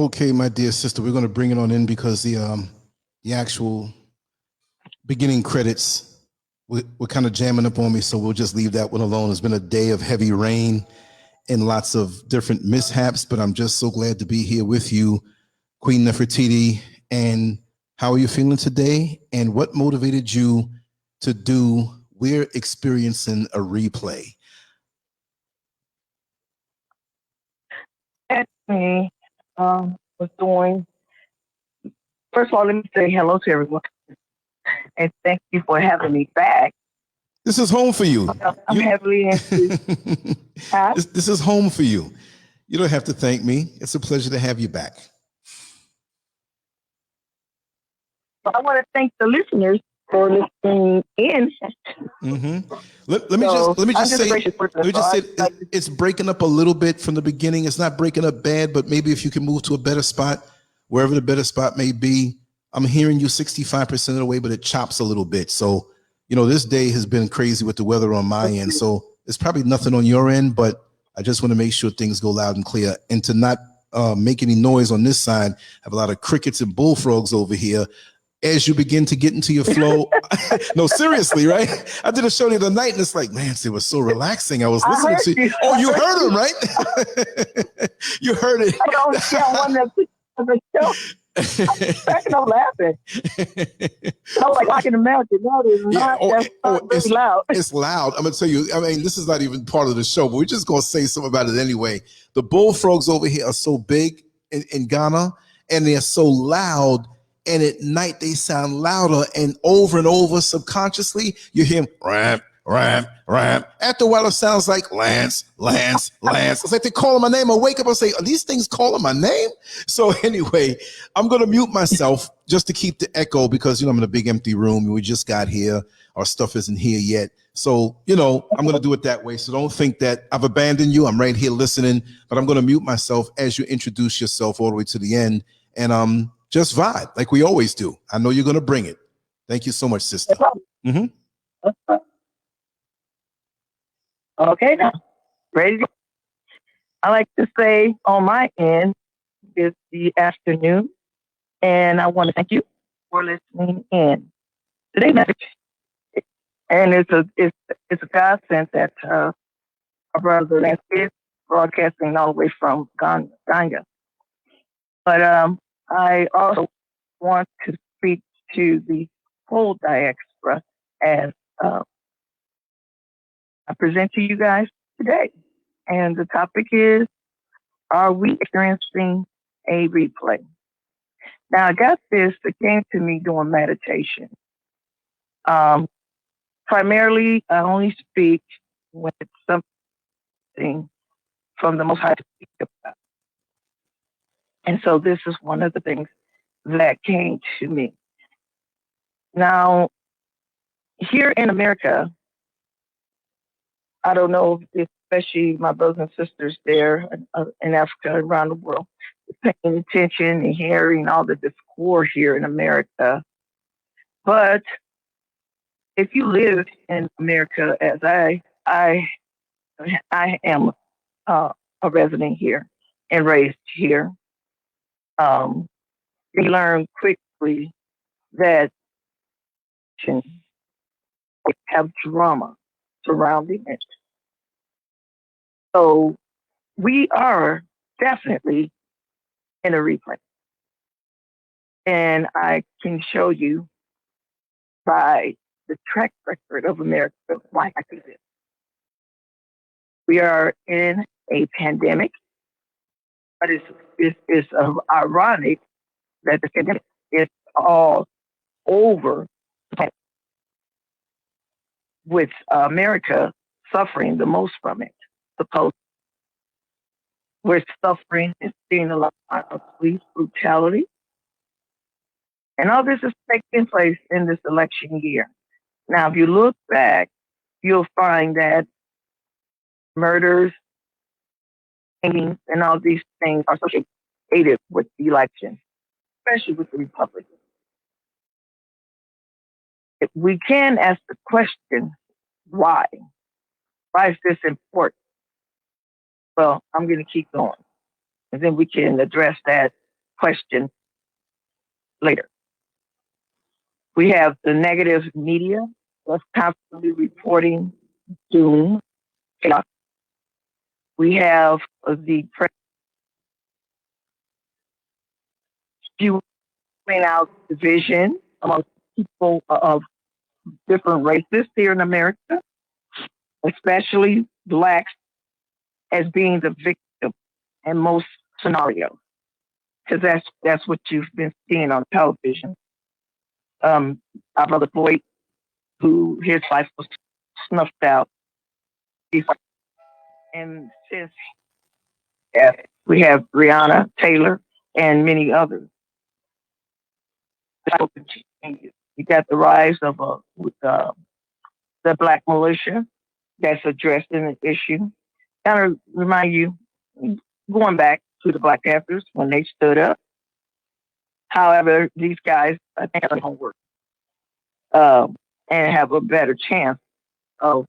Okay, my dear sister, we're going to bring it on in because the actual beginning credits were kind of jamming up on me, so we'll just leave that one alone. It's been a day of heavy rain and lots of different mishaps, but I'm just so glad to be here with you, Queen Nefertiti. And how are you feeling today? And what motivated you to do We're Experiencing a Replay? Me was doing. First of all, let me say hello to everyone, and thank you for having me back. This is home for you. I'm heavily into. This is home for you. You don't have to thank me. It's a pleasure to have you back. I want to thank the listeners for listening in. Mm-hmm. Let me just say it's breaking up a little bit from the beginning. It's not breaking up bad, but maybe if you can move to a better spot, wherever the better spot may be. I'm hearing you 65% of the way, but it chops a little bit. So, you know, this day has been crazy with the weather on my end. So it's probably nothing on your end, but I just want to make sure things go loud and clear, and to not make any noise on this side. I have a lot of crickets and bullfrogs over here. As you begin to get into your flow. No, seriously, right? I did a show the other night and it's like, man, it was so relaxing. I was listening to you. Oh, you heard him, right? You heard it. I don't the show. I'm cracking up laughing. I can imagine. No, it's not. It's loud. It's loud. I'm going to tell you, I mean, this is not even part of the show, but we're just going to say something about it anyway. The bullfrogs over here are so big in Ghana, and they're so loud. And at night they sound louder, and over subconsciously you hear them ramp, ramp, ramp. After a while it sounds like Lance, Lance, Lance. It's like they calling my name. I wake up and say, are these things calling my name? So anyway, I'm going to mute myself just to keep the echo, because, you know, I'm in a big empty room. We just got here. Our stuff isn't here yet. So, you know, I'm going to do it that way. So don't think that I've abandoned you. I'm right here listening, but I'm going to mute myself as you introduce yourself all the way to the end. And just vibe like we always do. I know you're going to bring it. Thank you so much, sister. Mm-hmm. Okay, now. Ready? I like to say on my end, it's the afternoon, and I want to thank you for listening in. Today's message, and it's a godsend that our brother Lance is broadcasting all the way from Ghana. But I also want to speak to the whole diaspora as I present to you guys today. And the topic is, are we experiencing a replay? Now, I got this that came to me during meditation. Primarily, I only speak when it's something from the Most High to speak about. And so this is one of the things that came to me. Now, here in America, I don't know, especially my brothers and sisters there in Africa, around the world, paying attention and hearing all the discord here in America. But if you live in America, as I am a resident here and raised here, you learn quickly that we have drama surrounding it. So we are definitely in a replay. And I can show you by the track record of America why I do this. We are in a pandemic, but it's ironic that the pandemic is all over, with America suffering the most from it. We're suffering and seeing a lot of police brutality. And all this is taking place in this election year. Now, if you look back, you'll find that murders, hangings, and all these things are associated with the election, especially with the Republicans. If we can ask the question, why? Why is this important? Well, I'm going to keep going, and then we can address that question later. We have the negative media that's constantly reporting doom, chaos. We have the spewing out division among people of different races here in America, especially blacks, as being the victim in most scenarios, because that's what you've been seeing on television. Our brother Floyd, who his life was snuffed out, and since we have Breonna Taylor and many others. You got the rise of the black militia that's addressing the issue. Kind of remind you, going back to the Black Panthers when they stood up. However, these guys, I think, are homework and have a better chance of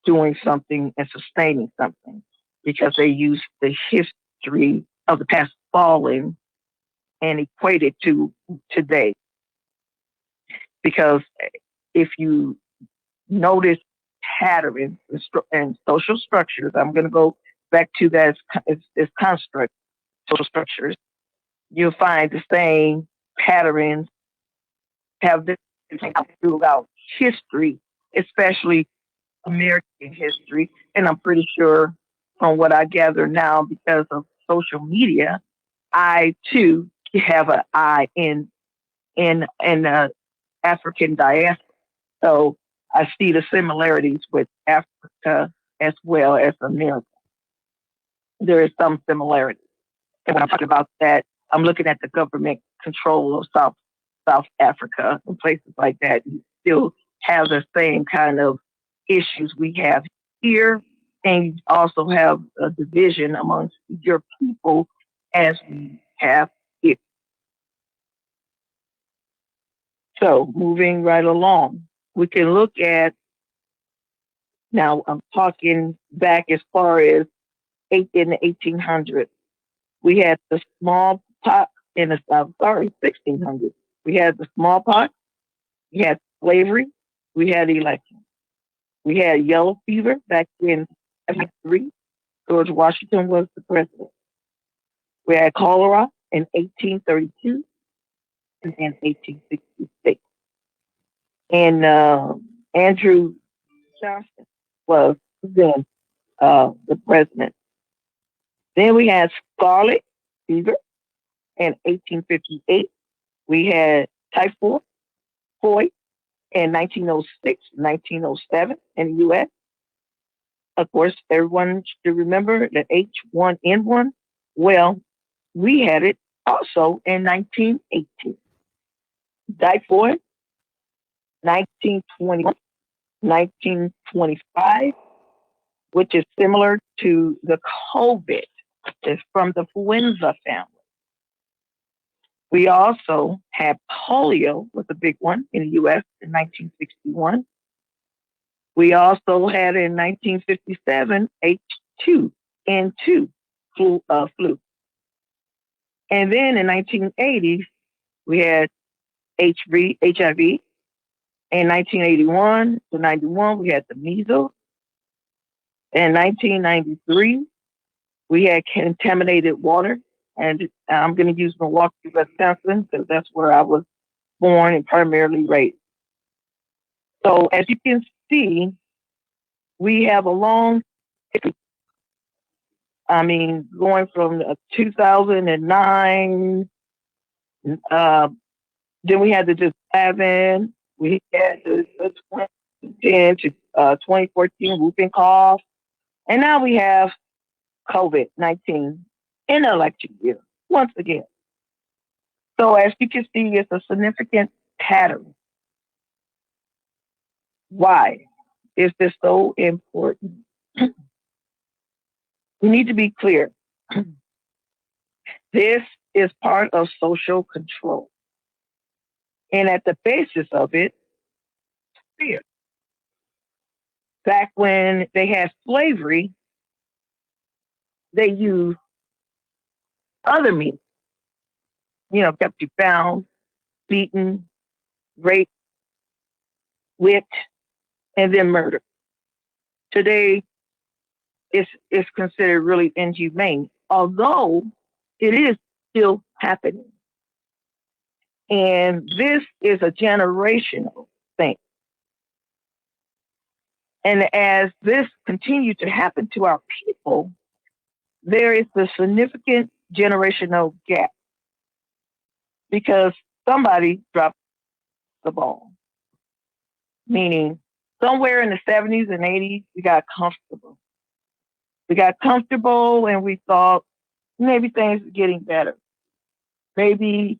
doing something and sustaining something because they use the history of the past fallen and equate it to today. Because if you notice patterns and social structures, I'm going to go back to that as construct, social structures, you'll find the same patterns have this throughout history, especially American history. And I'm pretty sure from what I gather now, because of social media, I too have an eye in African diaspora. So I see the similarities with Africa as well as America. There is some similarity. And when I'm talking about that, I'm looking at the government control of South Africa and places like that. You still have the same kind of issues we have here, and you also have a division amongst your people as we have here. So moving right along, we can look at, now I'm talking back as far as in the 1800s. We had the smallpox in the 1600s. We had the smallpox, we had slavery, we had elections. We had yellow fever back in 1903. George Washington was the president. We had cholera in 1832 and in 1866. And Andrew Johnson was then the president. Then we had scarlet fever in 1858. We had typhoid in 1906, 1907 in the U.S. Of course, everyone should remember the H1N1. Well, we had it also in 1918. Typhoid, 1921, 1925, which is similar to the COVID. It's from the influenza family. We also had polio, was a big one in the U.S. in 1961. We also had in 1957 H2N2 flu. And then in 1980s, we had HIV. In 1981 to 91, we had the measles. In 1993, we had contaminated water. And I'm going to use Milwaukee, Wisconsin, because that's where I was born and primarily raised. So as you can see, we have a long history. I mean, going from 2009, then we had the 2011, we had the 2010 to 2014 whooping cough, and now we have COVID-19 in the election year once again. So as you can see, it's a significant pattern. Why is this so important? We need to be clear. This is part of social control. And at the basis of it, fear. Back when they had slavery, they used other means kept you bound, beaten, raped, whipped, and then murdered. Today, it's considered really inhumane, although it is still happening. And this is a generational thing. And as this continues to happen to our people, there is a significant generational gap because somebody dropped the ball. Meaning, somewhere in the 70s and 80s, we got comfortable. We got comfortable and we thought maybe things are getting better. Maybe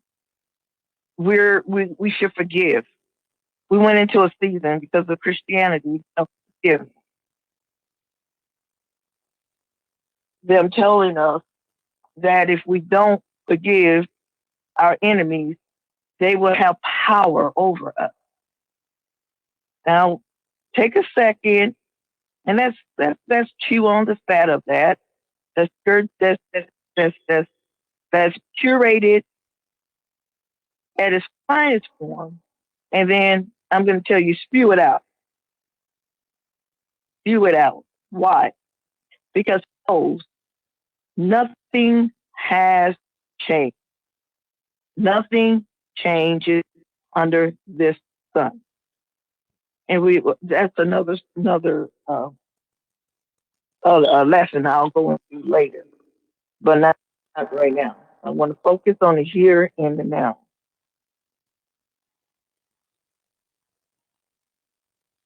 we should forgive. We went into a season because of Christianity of forgiveness. Them telling us that if we don't forgive our enemies, they will have power over us. Now, take a second, and let's chew on the fat of that. That's curated at its finest form, and then I'm going to tell you, spew it out. Spew it out. Why? Because nothing has changed. Nothing changes under this sun. And that's another lesson I'll go into later, but not right now. I want to focus on the here and the now.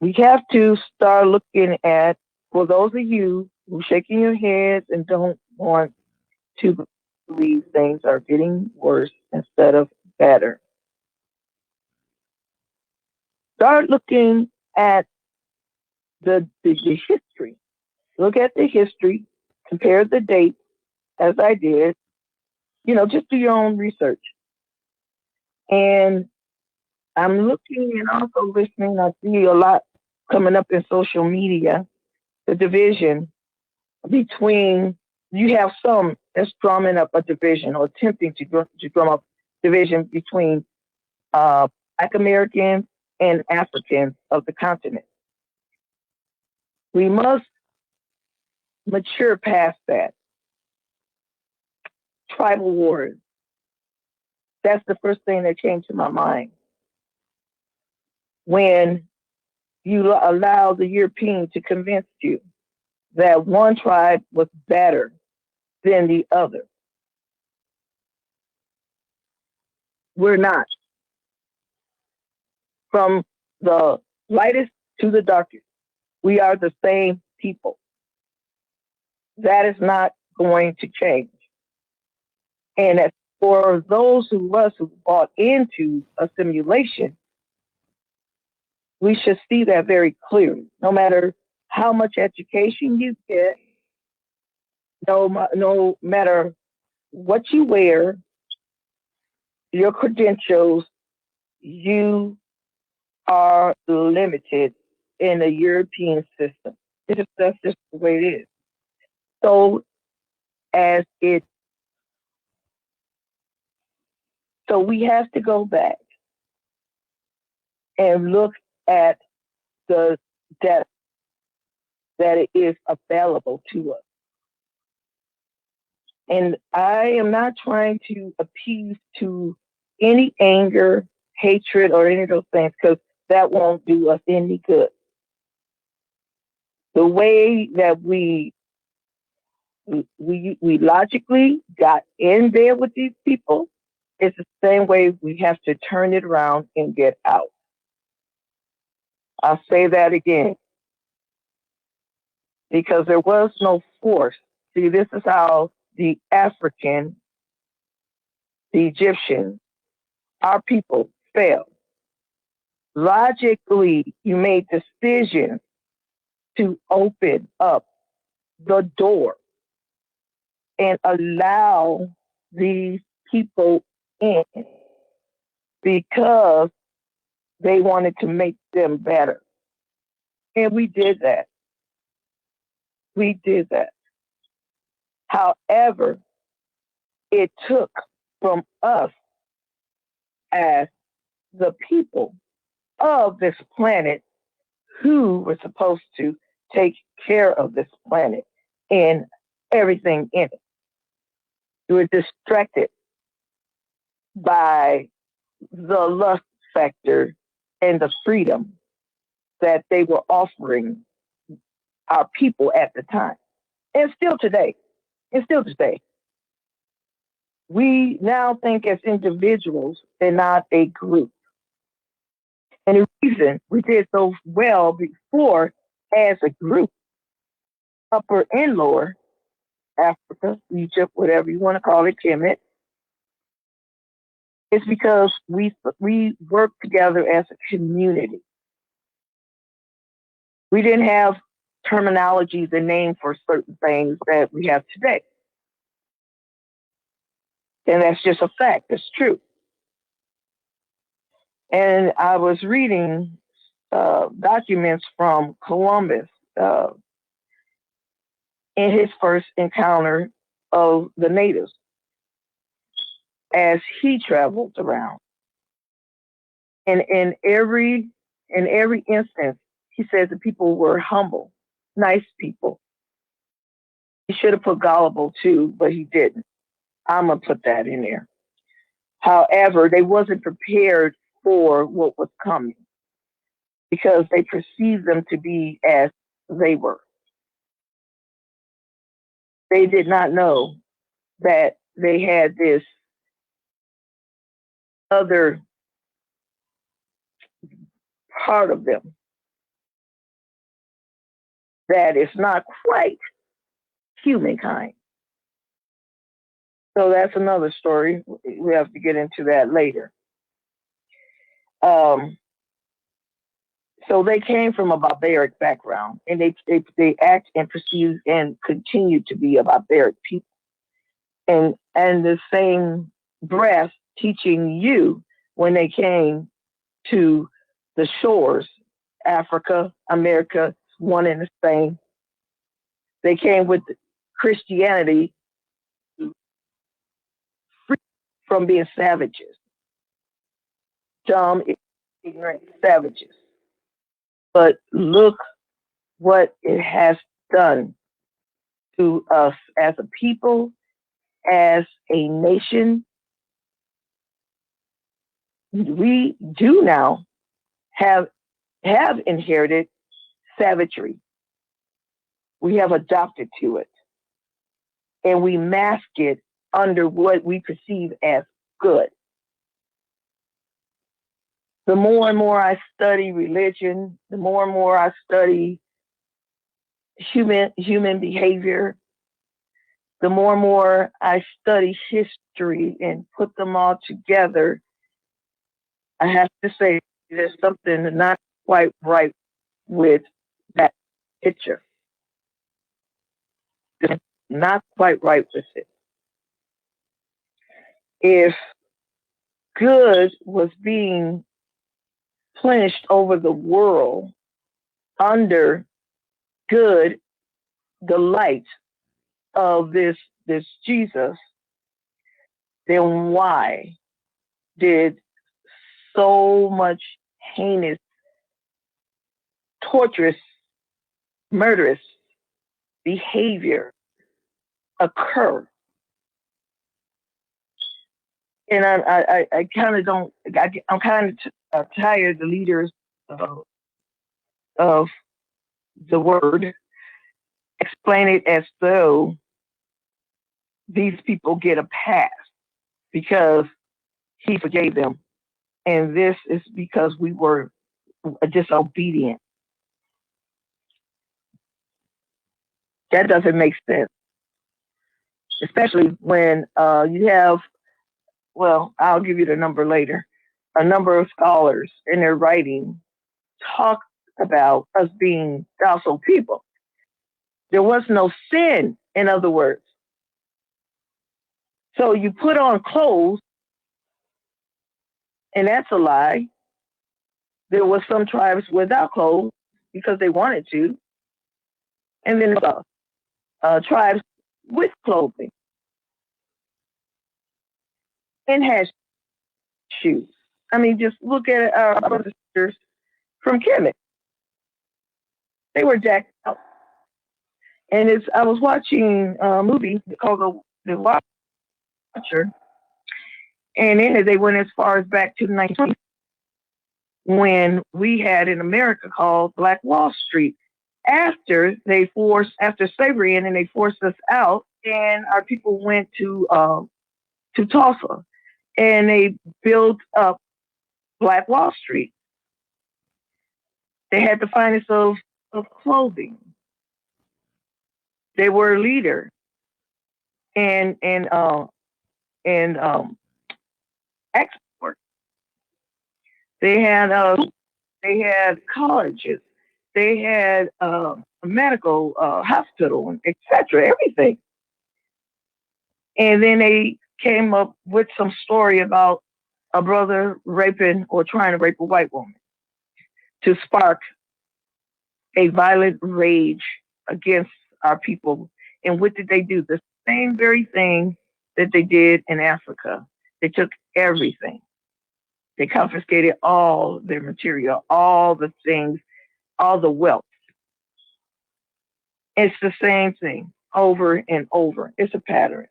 We have to start looking at, for those of you who are shaking your heads and don't want to believe things are getting worse instead of better. Start looking at the history. Look at the history, compare the dates as I did. Just do your own research. And I'm looking and also listening. I see a lot coming up in social media, the division between, you have some that's drumming up a division or attempting to drum up division between Black Americans and Africans of the continent. We must mature past that. Tribal wars. That's the first thing that came to my mind. When you allow the European to convince you that one tribe was better than the other. We're not. From the lightest to the darkest, we are the same people. That is not going to change. And as for those of us who bought into a simulation, we should see that very clearly. No matter how much education you get, no matter what you wear, your credentials, you are limited in the European system. That's just the way it is. So we have to go back and look at the depth that it is available to us. And I am not trying to appease to any anger, hatred, or any of those things, because that won't do us any good. The way that we logically got in there with these people is the same way we have to turn it around and get out. I'll say that again. Because there was no force. See, this is how the African, the Egyptian, our people failed. Logically, you made decisions to open up the door and allow these people in because they wanted to make them better. And we did that. We did that. However, it took from us as the people of this planet who were supposed to take care of this planet and everything in it. We were distracted by the lust factor and the freedom that they were offering our people at the time. And still today. And still today. We now think as individuals and not a group. And the reason we did so well before as a group, Upper and Lower Africa, Egypt, whatever you want to call it, Kemet, is because we worked together as a community. We didn't have terminologies and names for certain things that we have today. And that's just a fact. It's true. And I was reading documents from Columbus in his first encounter of the natives as he traveled around. And in every instance, he said the people were humble, nice people. He should have put gullible too, but he didn't. I'm gonna put that in there. However, they wasn't prepared for what was coming because they perceived them to be as they were. They did not know that they had this other part of them that is not quite humankind. So that's another story. We have to get into that later. So they came from a barbaric background, and they act and perceive and continue to be a barbaric people. And the same breath teaching you when they came to the shores, Africa, America, one and the same. They came with Christianity free from being savages, dumb, ignorant savages. But look what it has done to us as a people, as a nation. We do now have inherited savagery. We have adopted to it. And we mask it under what we perceive as good. The more and more I study religion, the more and more I study human behavior, the more I study history and put them all together, I have to say there's something not quite right with that picture. It's not quite right with it. If good was being plenished over the world under good, the light of this Jesus, then why did so much heinous, torturous, murderous behavior occur? And I kind of don't. I'm kind of tired of the leaders of the word explain it as though these people get a pass because he forgave them, and this is because we were disobedient. That doesn't make sense, especially when you have. Well, I'll give you the number later. A number of scholars in their writing talk about us being docile people. There was no sin, in other words. So you put on clothes, and that's a lie. There were some tribes without clothes because they wanted to. And then tribes with clothing and had shoes. I mean, just look at our brothers and sisters from Kemet. They were jacked out. And I was watching a movie called The Watcher, and in it they went as far as back to the 1920s when we had in America called Black Wall Street. After slavery ended, and they forced us out, and our people went to Tulsa, and they built up Black Wall Street. They had the finest of clothing. They were a leader and export. They had colleges. They had a medical hospital, etc. Everything. And then they came up with some story about a brother raping or trying to rape a white woman to spark a violent rage against our people. And what did they do? The same very thing that they did in Africa. They took everything. They confiscated all their material, all the things, all the wealth. It's the same thing over and over. It's a pattern.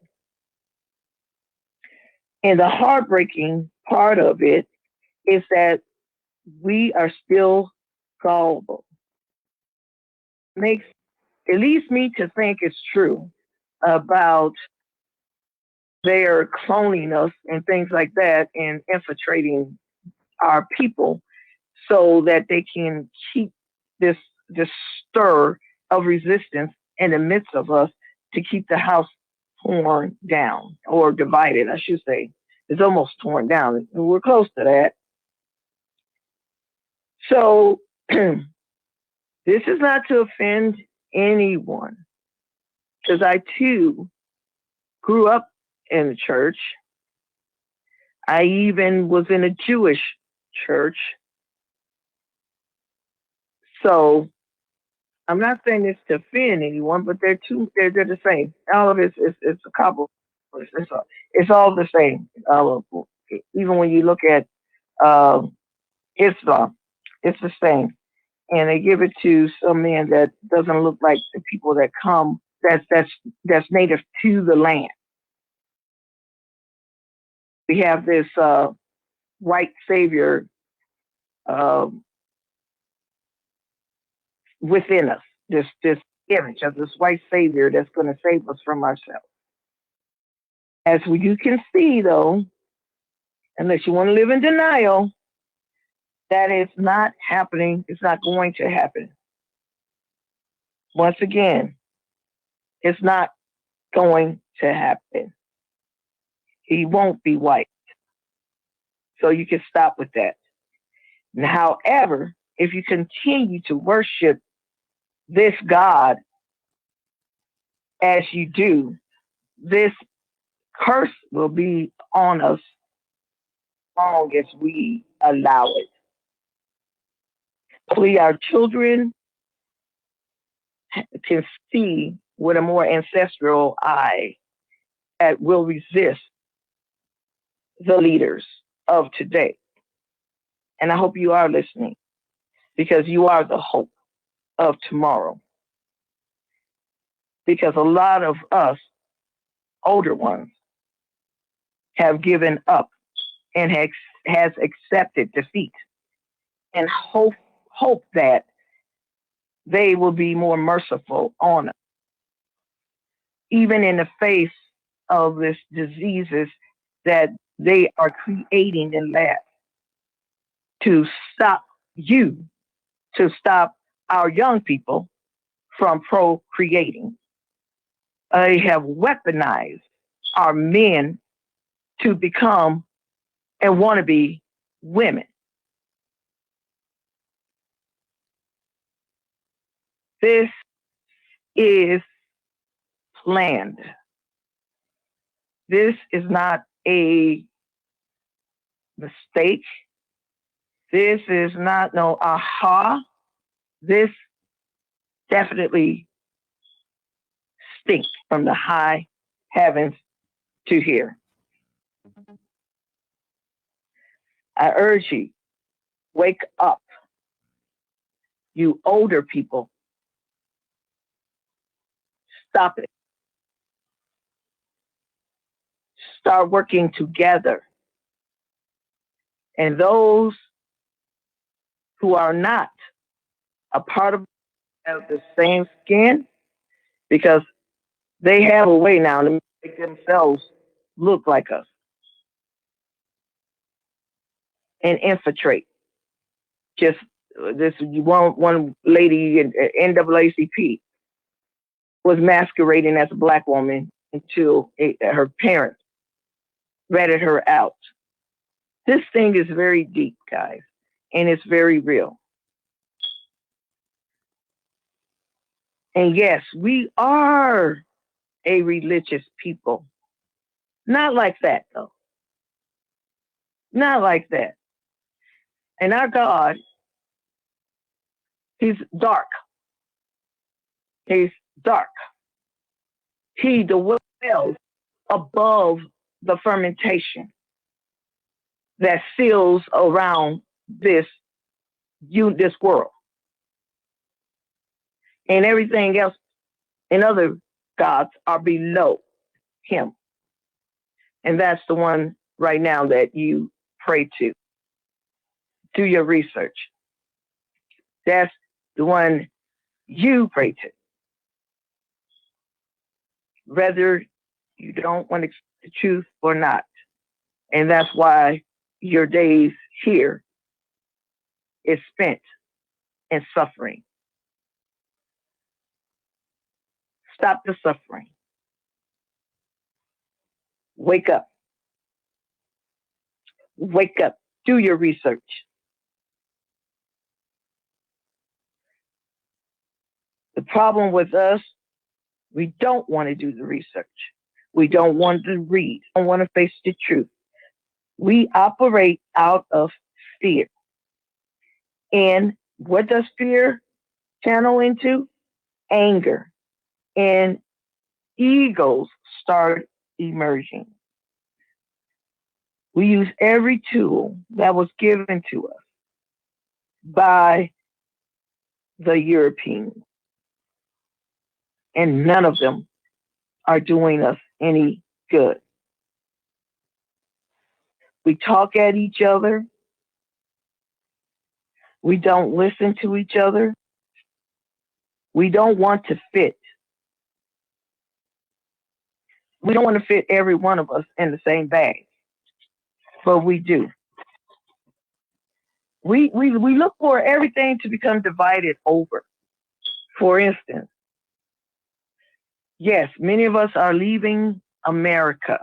And the heartbreaking part of it is that we are still gullible. It leads me to think it's true about their cloning us and things like that and infiltrating our people so that they can keep this stir of resistance in the midst of us to keep the house torn down or divided, I should say. It's almost torn down. We're close to that. So this is not to offend anyone, because I too grew up in the church. I even was in a Jewish church. So I'm not saying this to offend anyone, but they're the same. All of it's a couple. It's all the same. Even when you look at Islam, it's the same. And they give it to some man that doesn't look like the people that come that's native to the land. We have this white savior within us, this image of this white savior that's going to save us from ourselves. As you can see, though, unless you want to live in denial, that is not happening. It's not going to happen. Once again, it's not going to happen. He won't be white. So you can stop with that. However, if you continue to worship this God as you do, this curse will be on us long as we allow it. Hopefully our children can see with a more ancestral eye that will resist the leaders of today. And I hope you are listening, because you are the hope of tomorrow. Because a lot of us older ones have given up and has accepted defeat and hope that they will be more merciful on us, even in the face of this diseases that they are creating in labs to stop our young people from procreating. They have weaponized our men to become and want to be women. This is planned. This is not a mistake. This is not no aha. This definitely stinks from the high heavens to here. I urge you, wake up. You older people, stop it. Start working together. And those who are not a part of the same skin, because they have a way now to make themselves look like us and infiltrate. Just this one lady in NAACP was masquerading as a black woman until her parents ratted her out. This thing is very deep, guys, and it's very real. And yes, we are a religious people. Not like that, though. Not like that. And our God, he's dark. He's dark. He dwells above the fermentation that seals around this world. And everything else and other gods are below him. And that's the one right now that you pray to. Do your research. That's the one you pray to. Whether you don't want to accept the truth or not. And that's why your days here is spent in suffering. Stop the suffering. Wake up. Wake up. Do your research. The problem with us, we don't want to do the research. We don't want to read. We don't want to face the truth. We operate out of fear. And what does fear channel into? Anger. And egos start emerging. We use every tool that was given to us by the Europeans. And none of them are doing us any good. We talk at each other. We don't listen to each other. We don't want to fit. We don't want to fit every one of us in the same bag, but we do. We look for everything to become divided over. For instance, yes, many of us are leaving America,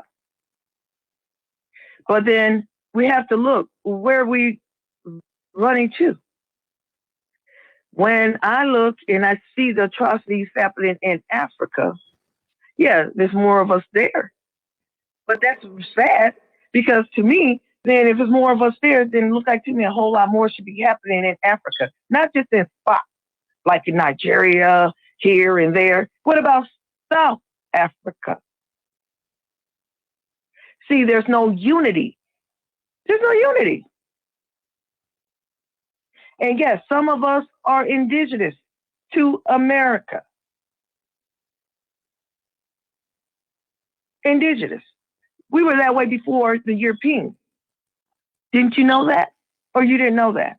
but then we have to look where we running to. When I look and I see the atrocities happening in Africa, yeah, there's more of us there. But that's sad because to me, then if there's more of us there, then it looks like to me a whole lot more should be happening in Africa, not just in spots like in Nigeria, here and there. What about South Africa? See, there's no unity. There's no unity. And yes, some of us are indigenous to America. Indigenous. We were that way before the Europeans. Didn't you know that? Or you didn't know that?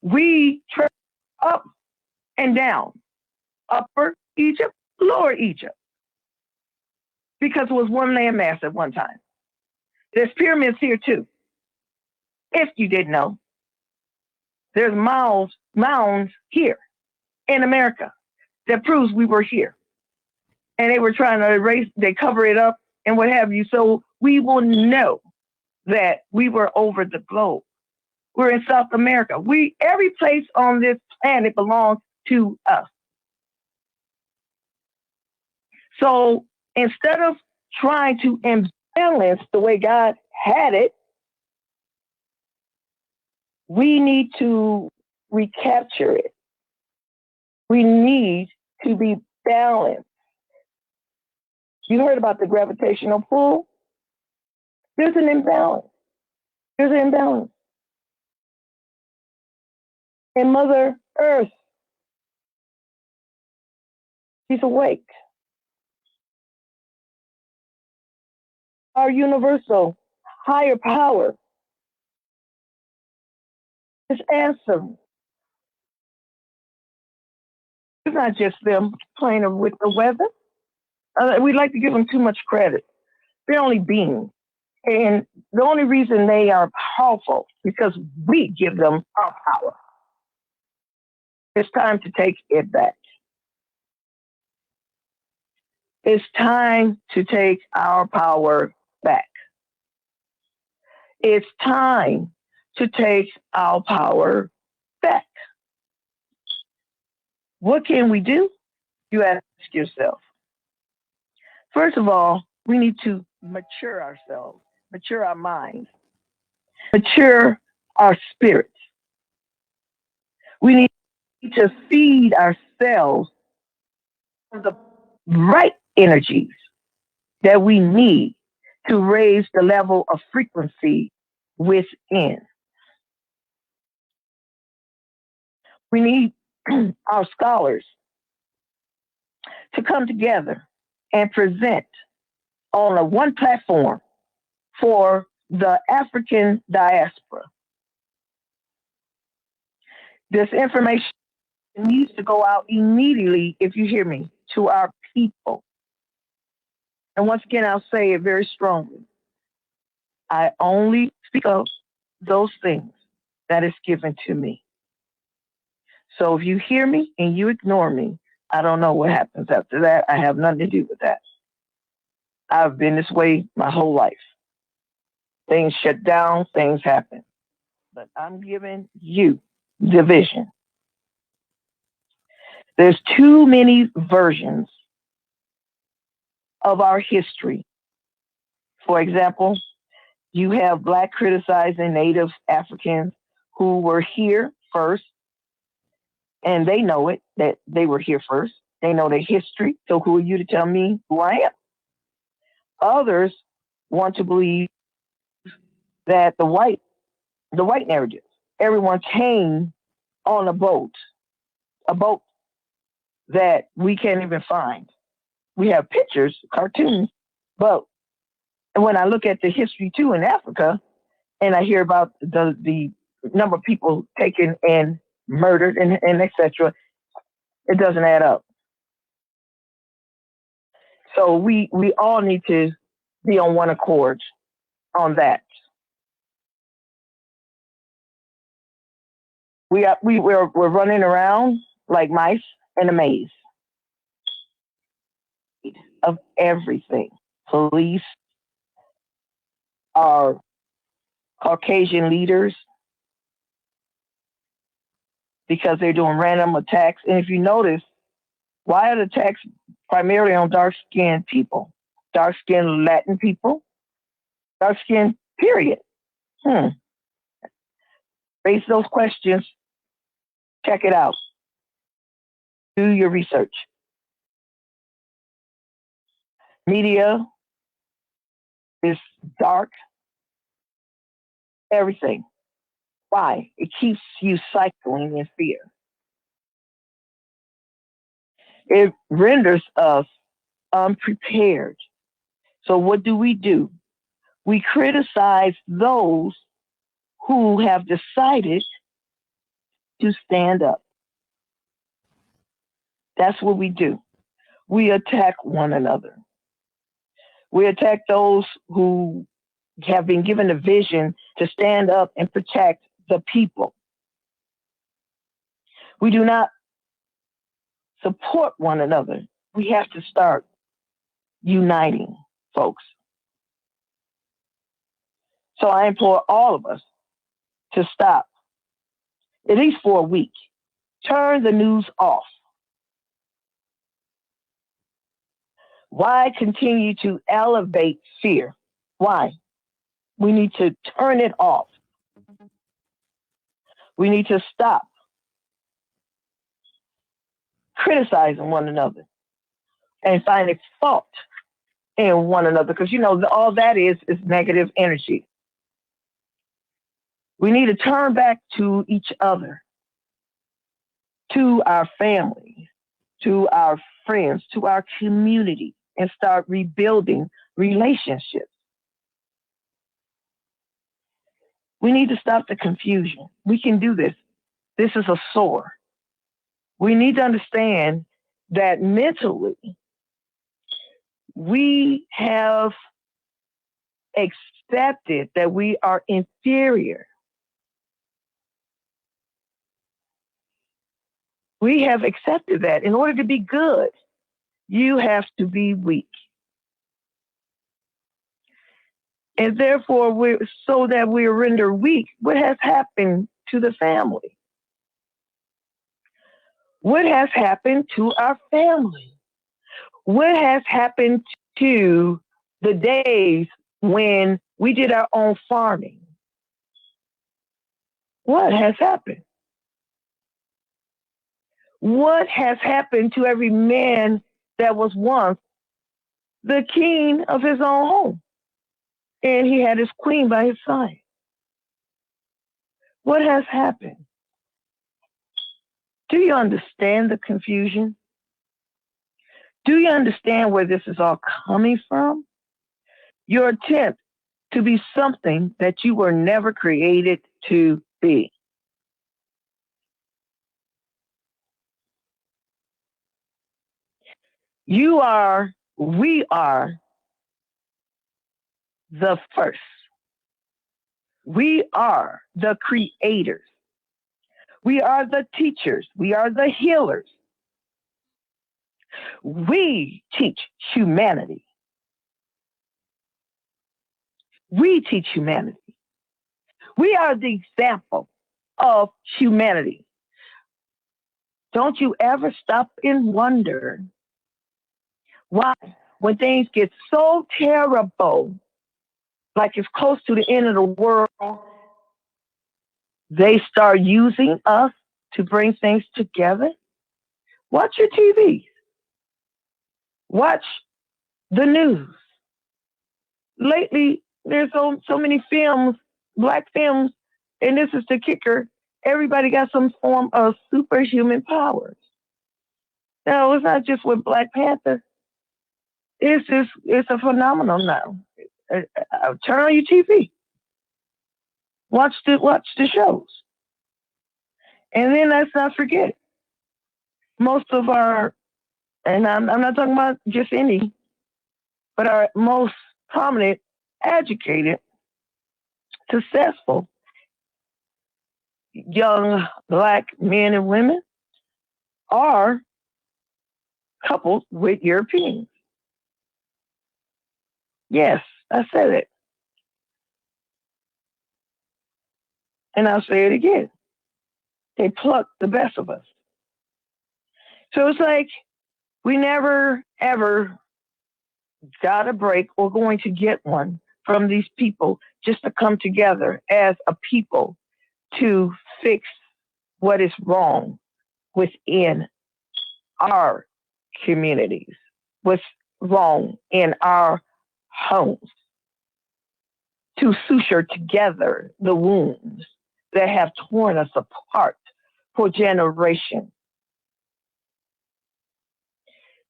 We traveled up and down. Upper Egypt, Lower Egypt. Because it was one landmass at one time. There's pyramids here too. If you didn't know. There's mounds here in America that proves we were here. And they were trying to erase, they cover it up and what have you. So we will know that we were over the globe. We're in South America. Every place on this planet belongs to us. So instead of trying to imbalance the way God had it, we need to recapture it. We need to be balanced. You heard about the gravitational pull? There's an imbalance. There's an imbalance. And Mother Earth, she's awake. Our universal higher power is answering. It's not just them playing with the weather. We like to give them too much credit. They're only beings. And the only reason they are powerful is because we give them our power. It's time to take it back. It's time to take our power back. It's time to take our power back. What can we do? You ask yourself. First of all, we need to mature ourselves, mature our minds, mature our spirits. We need to feed ourselves the right energies that we need to raise the level of frequency within. We need our scholars to come together and present on a one platform for the African diaspora. This information needs to go out immediately, if you hear me, to our people. And once again, I'll say it very strongly. I only speak of those things that is given to me. So if you hear me and you ignore me, I don't know what happens after that. I have nothing to do with that. I've been this way my whole life. Things shut down, things happen. But I'm giving you the vision. There's too many versions of our history. For example, you have Black criticizing Native Africans who were here first, and they know it, that they were here first. They know their history. So who are you to tell me who I am? Others want to believe that the white narrative, everyone came on a boat that we can't even find. We have pictures, cartoons, but when I look at the history too in Africa, and I hear about the number of people taken and murdered and etc., it doesn't add up. So we all need to be on one accord on that. We're running around like mice in a maze of everything. Police, our Caucasian leaders, because they're doing random attacks. And if you notice, why are the attacks primarily on dark-skinned people? Dark-skinned Latin people? Dark-skinned, period. Raise those questions. Check it out. Do your research. Media is dark. Everything. Why? It keeps you cycling in fear. It renders us unprepared. So what do? We criticize those who have decided to stand up. That's what we do. We attack one another. We attack those who have been given a vision to stand up and protect the people. We do not support one another. We have to start uniting, folks. So I implore all of us to stop, at least for a week. Turn the news off. Why continue to elevate fear? Why? We need to turn it off. We need to stop criticizing one another and finding fault in one another, because all that is negative energy. We need to turn back to each other, to our families, to our friends, to our community, and start rebuilding relationships. We need to stop the confusion. We can do this. This is a SOAR. We need to understand that mentally, we have accepted that we are inferior. We have accepted that in order to be good, you have to be weak. And therefore, so that we render weak, what has happened to the family? What has happened to our family? What has happened to the days when we did our own farming? What has happened? What has happened to every man that was once the king of his own home? And he had his queen by his side. What has happened? Do you understand the confusion? Do you understand where this is all coming from? Your attempt to be something that you were never created to be. We are the first. We are the creators. We are the teachers. We are the healers. We teach humanity. We teach humanity. We are the example of humanity. Don't you ever stop and wonder why, when things get so terrible, like it's close to the end of the world, they start using us to bring things together? Watch your TV. Watch the news. Lately, there's so many films, black films, and this is the kicker. Everybody got some form of superhuman powers. No, it's not just with Black Panther. It's a phenomenon now. Turn on your TV. Watch the shows. And then let's not forget, most of our, and I'm not talking about just any, but our most prominent, educated, successful young Black men and women are coupled with Europeans. Yes, I said it. And I'll say it again. They pluck the best of us. So it's like we never, ever got a break or going to get one from these people just to come together as a people to fix what is wrong within our communities, what's wrong in our homes, to suture together the wounds that have torn us apart for generations,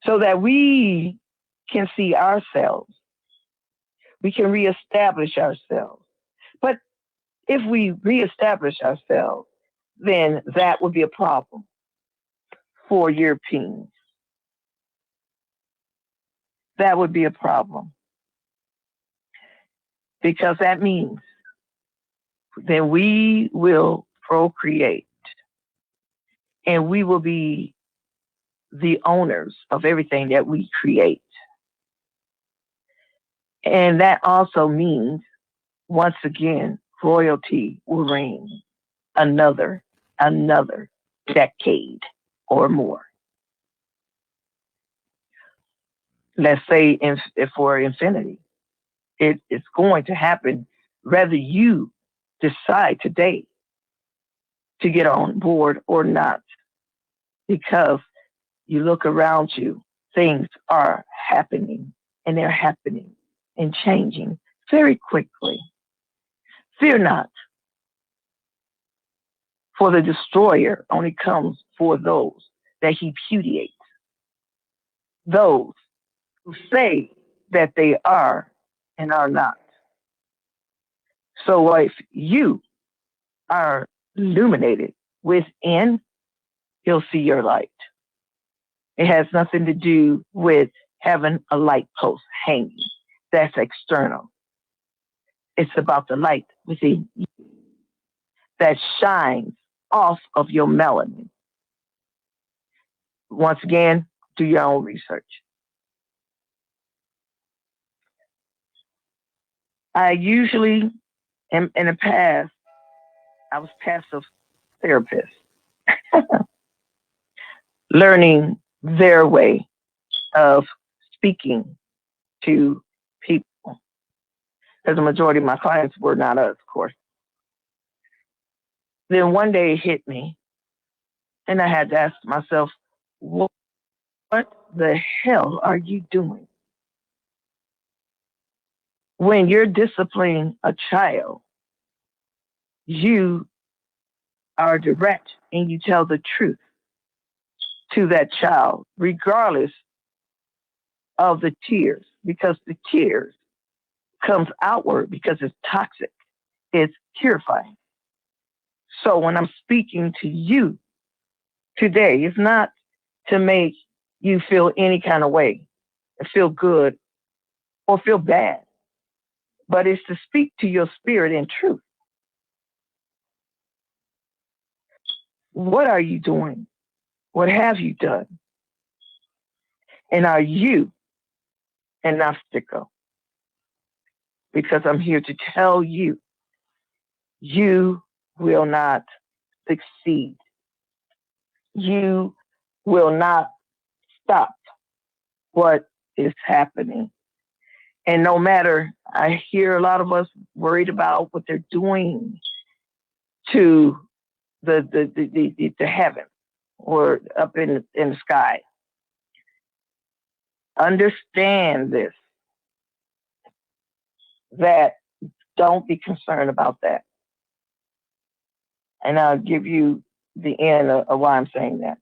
so that we can see ourselves, we can reestablish ourselves. But if we reestablish ourselves, then that would be a problem for Europeans. That would be a problem. Because that means then we will procreate and we will be the owners of everything that we create. And that also means, once again, royalty will reign another decade or more. Let's say for infinity. It's going to happen whether you decide today to get on board or not. Because you look around you, things are happening, and they're happening and changing very quickly. Fear not. For the destroyer only comes for those that he repudiates, those who say that they are and are not. So if you are illuminated within, he'll see your light. It has nothing to do with having a light post hanging. That's external. It's about the light within you that shines off of your melanin. Once again, do your own research. I usually, in the past, I was passive therapist, learning their way of speaking to people. Because the majority of my clients were not us, of course. Then one day it hit me, and I had to ask myself, what the hell are you doing? When you're disciplining a child, you are direct and you tell the truth to that child, regardless of the tears, because the tears comes outward because it's toxic. It's purifying. So when I'm speaking to you today, it's not to make you feel any kind of way, feel good or feel bad, but it's to speak to your spirit in truth. What are you doing? What have you done? And are you an obstacle? Because I'm here to tell you, you will not succeed. You will not stop what is happening. And no matter, I hear a lot of us worried about what they're doing to the heaven or up in the sky. Understand this, that don't be concerned about that. And I'll give you the end of why I'm saying that.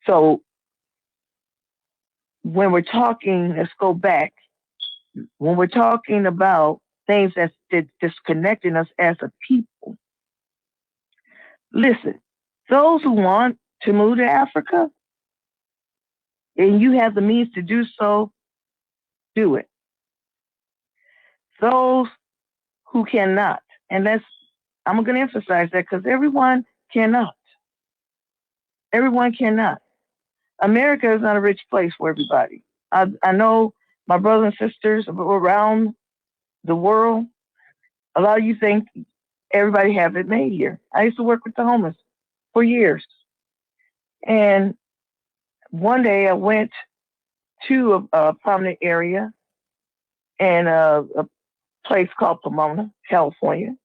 So when we're talking, let's go back. When we're talking about things that's disconnecting us as a people, listen, those who want to move to Africa, and you have the means to do so, do it. Those who cannot, and I'm going to emphasize that because everyone cannot. Everyone cannot. America is not a rich place for everybody. I know my brothers and sisters around the world, a lot of you think everybody have it made here. I used to work with the homeless for years. And one day I went to a prominent area in a place called Pomona, California.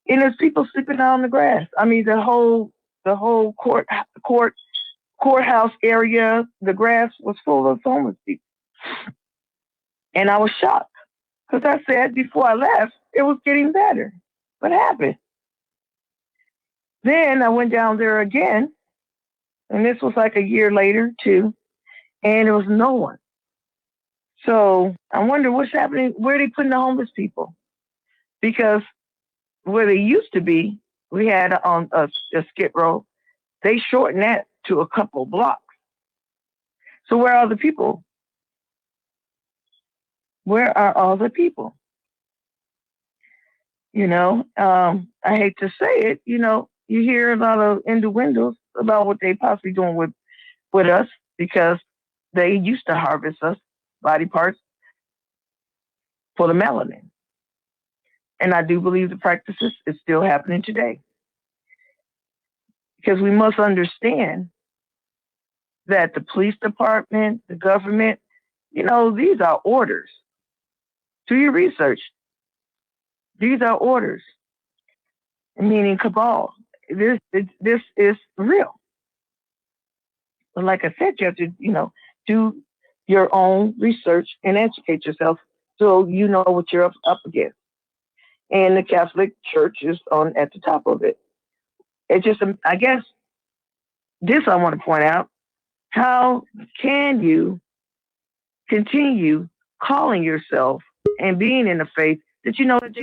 And there's people sleeping out on the grass. I mean, the whole courthouse area, the grass was full of homeless people. And I was shocked because I said before I left, it was getting better. What happened? Then I went down there again, and this was like a year later too, and there was no one. So I wonder what's happening. Where are they putting the homeless people? Because where they used to be, we had on a skid row. They shortened that to a couple blocks. So where are the people? Where are all the people? You know, I hate to say it, you know, you hear a lot of innuendos about what they possibly doing with us because they used to harvest us body parts for the melanin. And I do believe the practices is still happening today. Because we must understand that the police department, the government, you know, these are orders. Do your research. These are orders, meaning cabal. This is real. But like I said, you have to, you know, do your own research and educate yourself so you know what you're up against. and the Catholic Church is on at the top of it. It's just, I guess, this I want to point out. How can you continue calling yourself and being in the faith that you know that's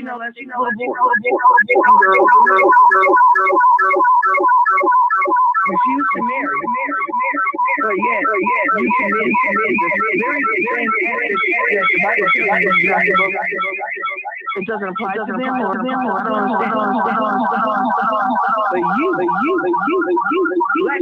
refuse to marry, but yet you commit the very same act that the Bible tells you not to go. It doesn't apply to them. I don't understand. But you, black.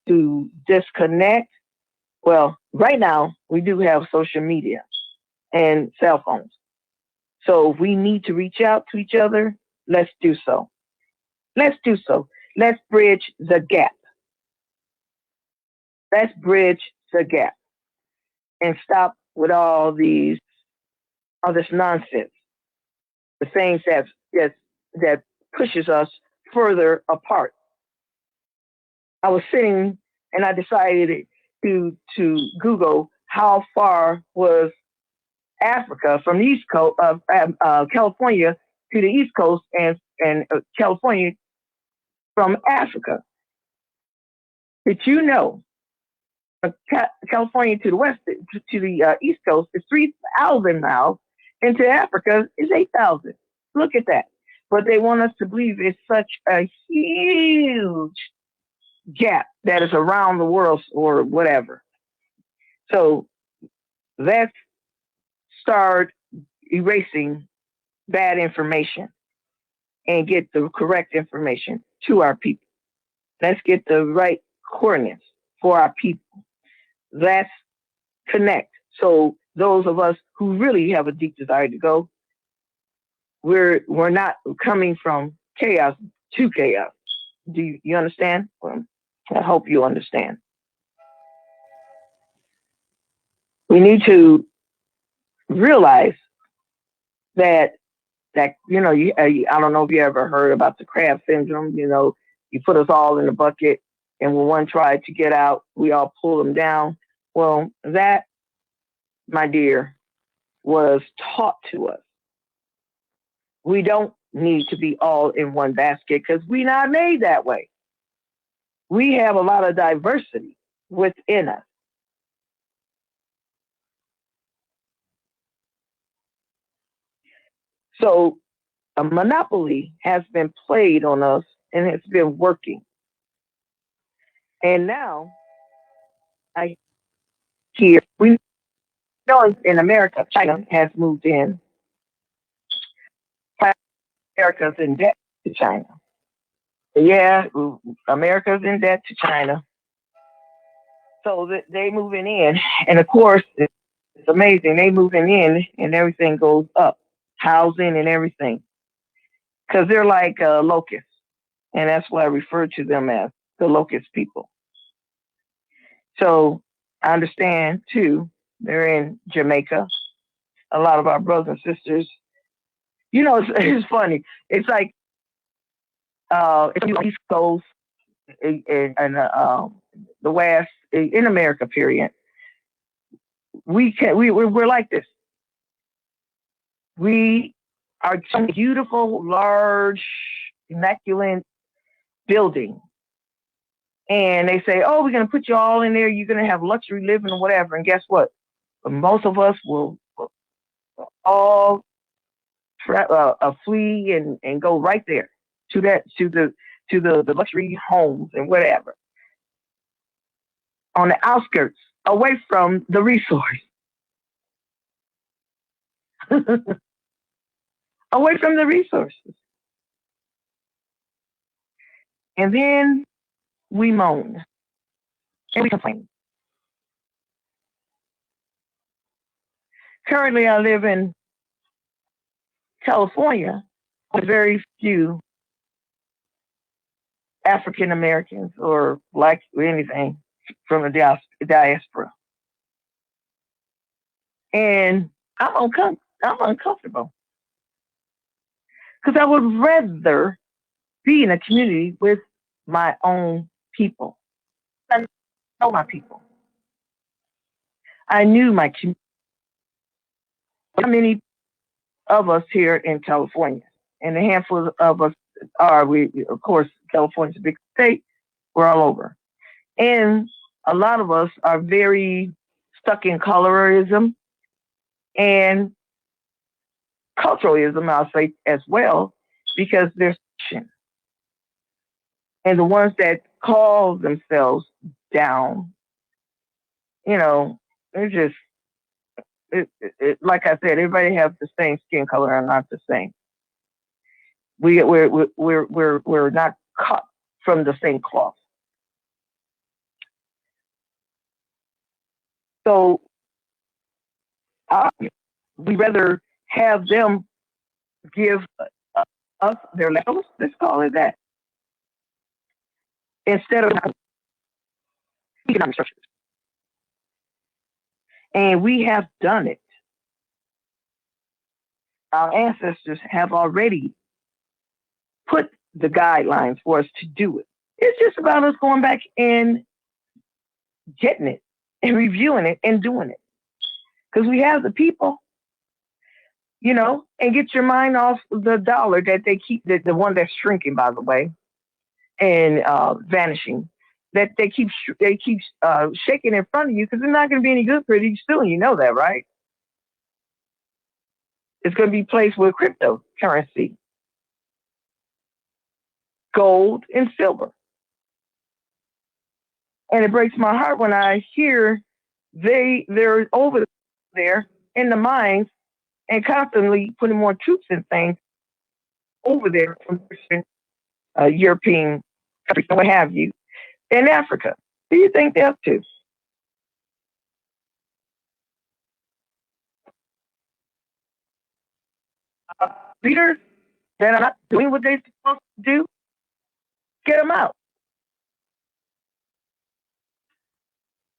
To disconnect. Well, right now we do have social media and cell phones. So if we need to reach out to each other, let's do so. Let's do so. Let's bridge the gap. Let's bridge the gap and stop with all this nonsense. The things that pushes us further apart. I was sitting and I decided to Google how far was Africa from the East Coast of California to the East Coast, and California from Africa. Did you know California to the west to the East Coast is 3,000 miles, and to Africa is 8,000? Look at that. But they want us to believe it's such a huge gap that is around the world or whatever. So let's start erasing bad information and get the correct information to our people. Let's get the right coordinates for our people. Let's connect. So those of us who really have a deep desire to go, we're not coming from chaos to chaos. Do you understand? I hope you understand. We need to realize that I don't know if you ever heard about the crab syndrome. You put us all in a bucket, and when one tried to get out, we all pull them down. Well, that, my dear, was taught to us. We don't need to be all in one basket because we're not made that way. We have a lot of diversity within us. So a monopoly has been played on us and it's been working. And now I hear, we know in America, China has moved in. America's in debt to China. Yeah, America's in debt to China. So they moving in. And of course, it's amazing. They moving in and everything goes up. Housing and everything. Because they're like locusts. And that's why I refer to them as the locust people. So I understand, too, they're in Jamaica. A lot of our brothers and sisters. It's funny. It's like it's the East Coast and the West, in America, period. We're like this. We are some beautiful, large, immaculate building. And they say, oh, we're going to put you all in there. You're going to have luxury living or whatever. And guess what? Most of us will all flee and go right there to the luxury homes and whatever on the outskirts, away from the resource, away from the resources. And then we moan and we complain. Currently, I live in California with very few African Americans or Black or anything from the diaspora. And I'm uncomfortable because I would rather be in a community with my own people. I know my people. I knew my community. How many of us here in California? And a handful of us are, of course, California's a big state. We're all over. And a lot of us are very stuck in colorism and culturalism, I'll say as well, because there's and the ones that call themselves down, they're just like I said, everybody have the same skin color and not the same. We're not cut from the same cloth. So we rather have them give us their levels, let's call it that, instead of economic structures. And we have done it. Our ancestors have already put the guidelines for us to do it. It's just about us going back and getting it and reviewing it and doing it. Because we have the people, and get your mind off the dollar that they keep, the one that's shrinking, by the way, and vanishing, that they keep shaking in front of you because they're not going to be any good pretty soon. You know that, right? It's going to be placed with cryptocurrency, gold and silver. And it breaks my heart when I hear they're over there in the mines and constantly putting more troops and things over there from European countries, what have you, in Africa. Who do you think they're up to? Leaders that are not doing what they're supposed to do, get them out.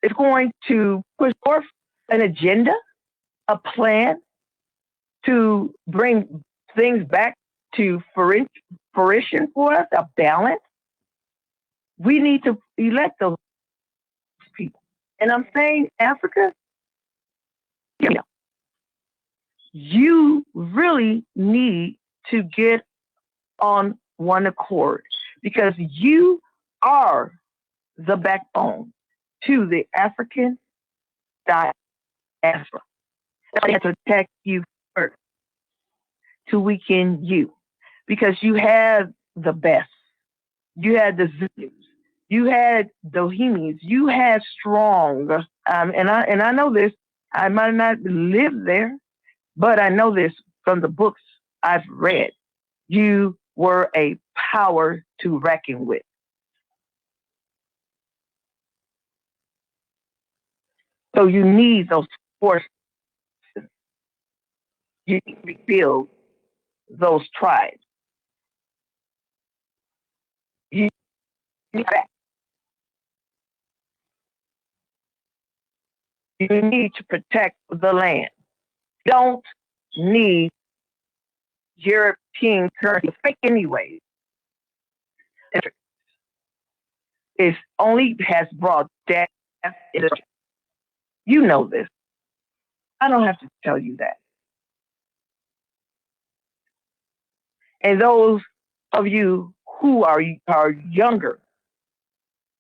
It's going to push forth an agenda, a plan to bring things back to fruition for us, a balance. We need to elect those people. And I'm saying, Africa, you really need to get on one accord because you are the backbone to the African diaspora. They have to attack you first to weaken you because you have the best. You had the Zulus. You had the Bohemians. You had strong. And I know this. I might not live there, but I know this from the books I've read. You were a power to reckon with. So you need those forces. You need to rebuild those tribes. You need that. You need to protect the land. Don't need European currency fake anyways. It only has brought death. You know this. I don't have to tell you that. And those of you who are younger,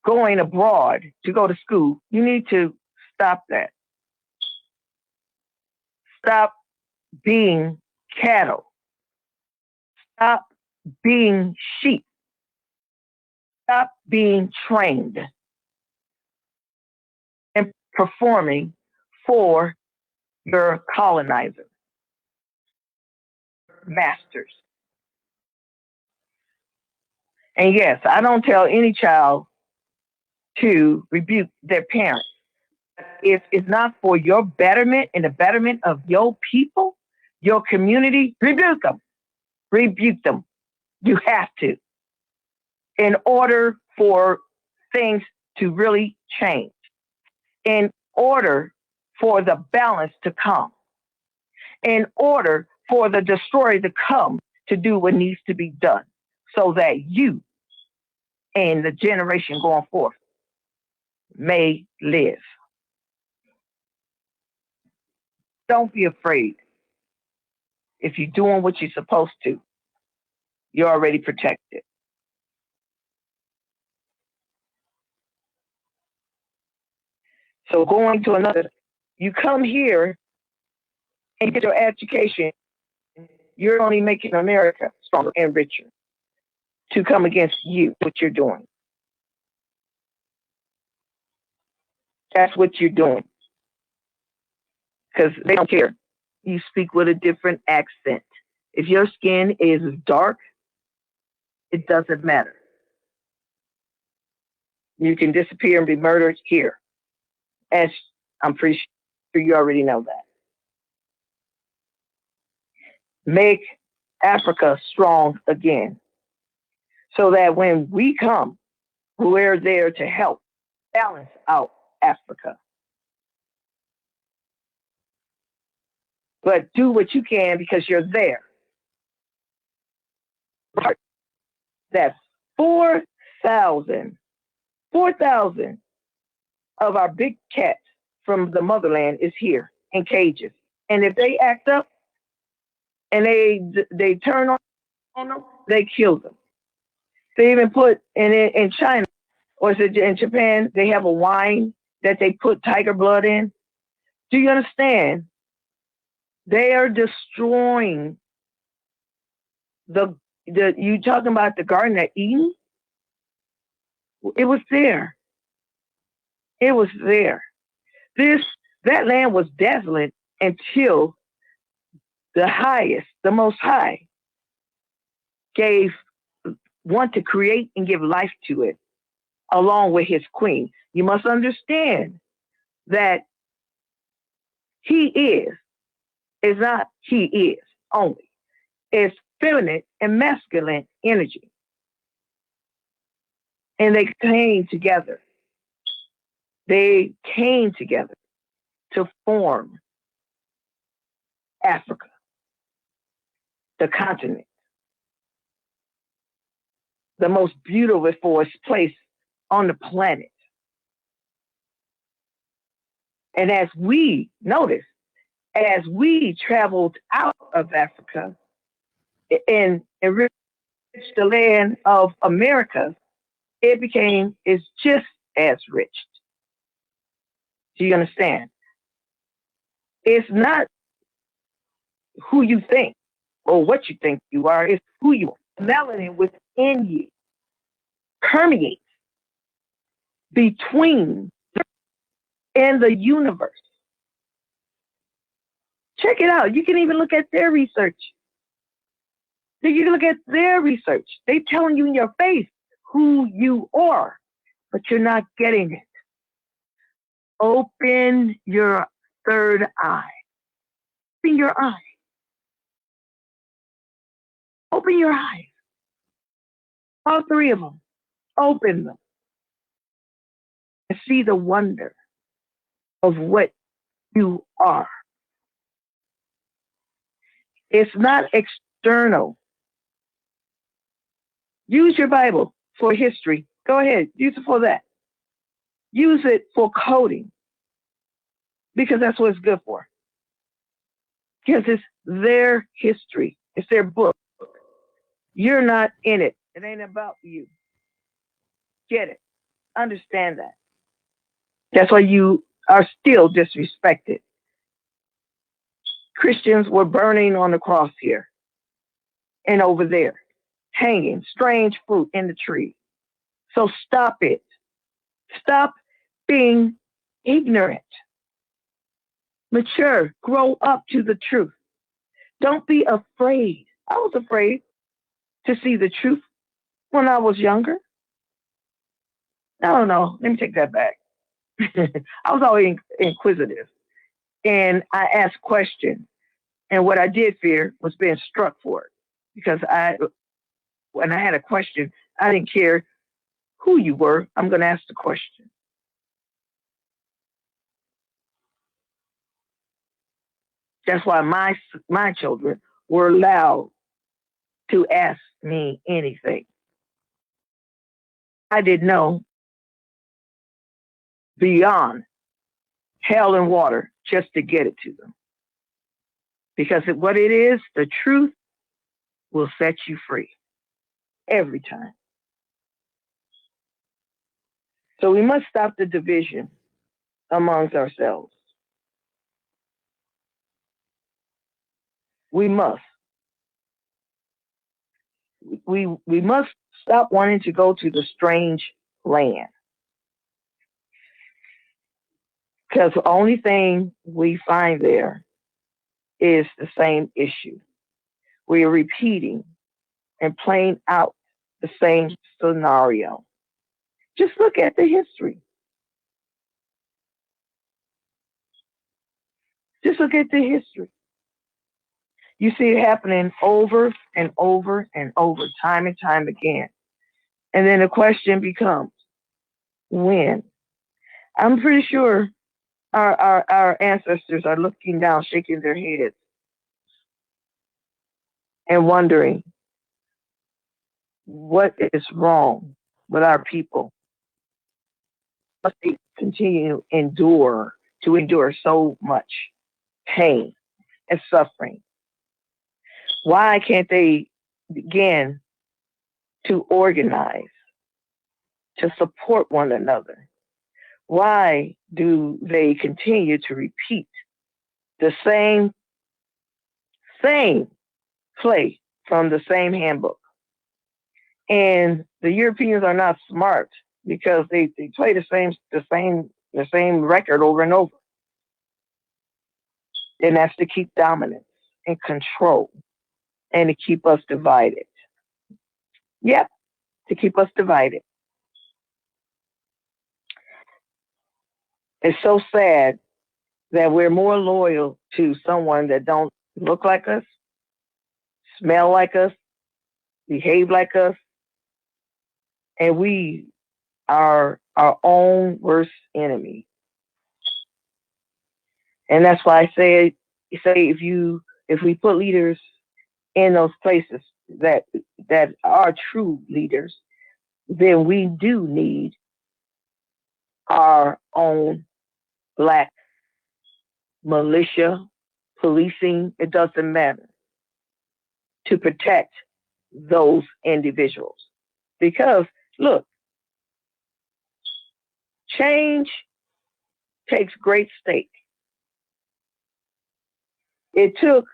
going abroad to go to school. You need to stop that. Stop being cattle. Stop being sheep. Stop being trained and performing for your colonizer, masters. And yes, I don't tell any child to rebuke their parents. If it's not for your betterment and the betterment of your people, your community, rebuke them. Rebuke them. You have to, in order for things to really change, in order for the balance to come, in order for the destroyer to come to do what needs to be done, so that you and the generation going forth may live. Don't be afraid. If you're doing what you're supposed to, you're already protected. So going to another, you come here and get your education, you're only making America stronger and richer to come against you, what you're doing. That's what you're doing. Because they don't care. You speak with a different accent. If your skin is dark, it doesn't matter. You can disappear and be murdered here. As I'm pretty sure you already know that. Make Africa strong again, so that when we come, we're there to help balance out Africa. But do what you can because you're there. That 4,000 of our big cats from the motherland is here in cages. And if they act up and they turn on them, they kill them. They even put in China, or is it in Japan, they have a wine that they put tiger blood in. Do you understand? They are destroying you talking about the Garden of Eden? It was there. It was there. That land was desolate until the Most High, want to create and give life to it, along with his queen. You must understand that he is not he is only. It's feminine and masculine energy. And they came together. They came together to form Africa, the continent, the most beautiful place on the planet. And as we traveled out of Africa and enriched the land of America, it's just as rich. Do you understand? It's not who you think or what you think you are, it's who you are. Melanin within you permeates between and the universe. Check it out. You can even look at their research. You can look at their research. They're telling you in your face who you are, but you're not getting it. Open your third eye. Open your eye. Open your eyes. All three of them. Open them. And see the wonder of what you are. It's not external. Use your Bible for history. Go ahead. Use it for that. Use it for coding. Because that's what it's good for. Because it's their history. It's their book. You're not in it. It ain't about you. Get it. understand that. That's why you are still disrespected. Christians were burning on the cross here and over there, hanging strange fruit in the tree. So stop it. Stop being ignorant. Mature, grow up to the truth. Don't be afraid. I was afraid to see the truth when I was younger. No, no, let me take that back. I was always inquisitive and I asked questions. And what I did fear was being struck for it because when I had a question, I didn't care who you were. I'm going to ask the question. That's why my children were allowed to ask me anything. I didn't know beyond hell and water just to get it to them. Because what it is, the truth will set you free every time. So we must stop the division amongst ourselves. We must. We must stop wanting to go to the strange land. Because the only thing we find there is the same issue. We are repeating and playing out the same scenario. Just look at the history. Just look at the history. You see it happening over and over and over, time and time again. And then the question becomes, when? I'm pretty sure our ancestors are looking down, shaking their heads, and wondering what is wrong with our people. Must they continue to endure so much pain and suffering? Why can't they begin to organize, to support one another? Why do they continue to repeat the same play from the same handbook? And the Europeans are not smart because they play the same record over and over. And that's to keep dominance and control and to keep us divided. Yep, to keep us divided. It's so sad that we're more loyal to someone that don't look like us, smell like us, behave like us, and we are our own worst enemy. And that's why I say if we put leaders in those places that are true leaders, then we do need our own black militia, policing, it doesn't matter, to protect those individuals. Because look, change takes great stake. It took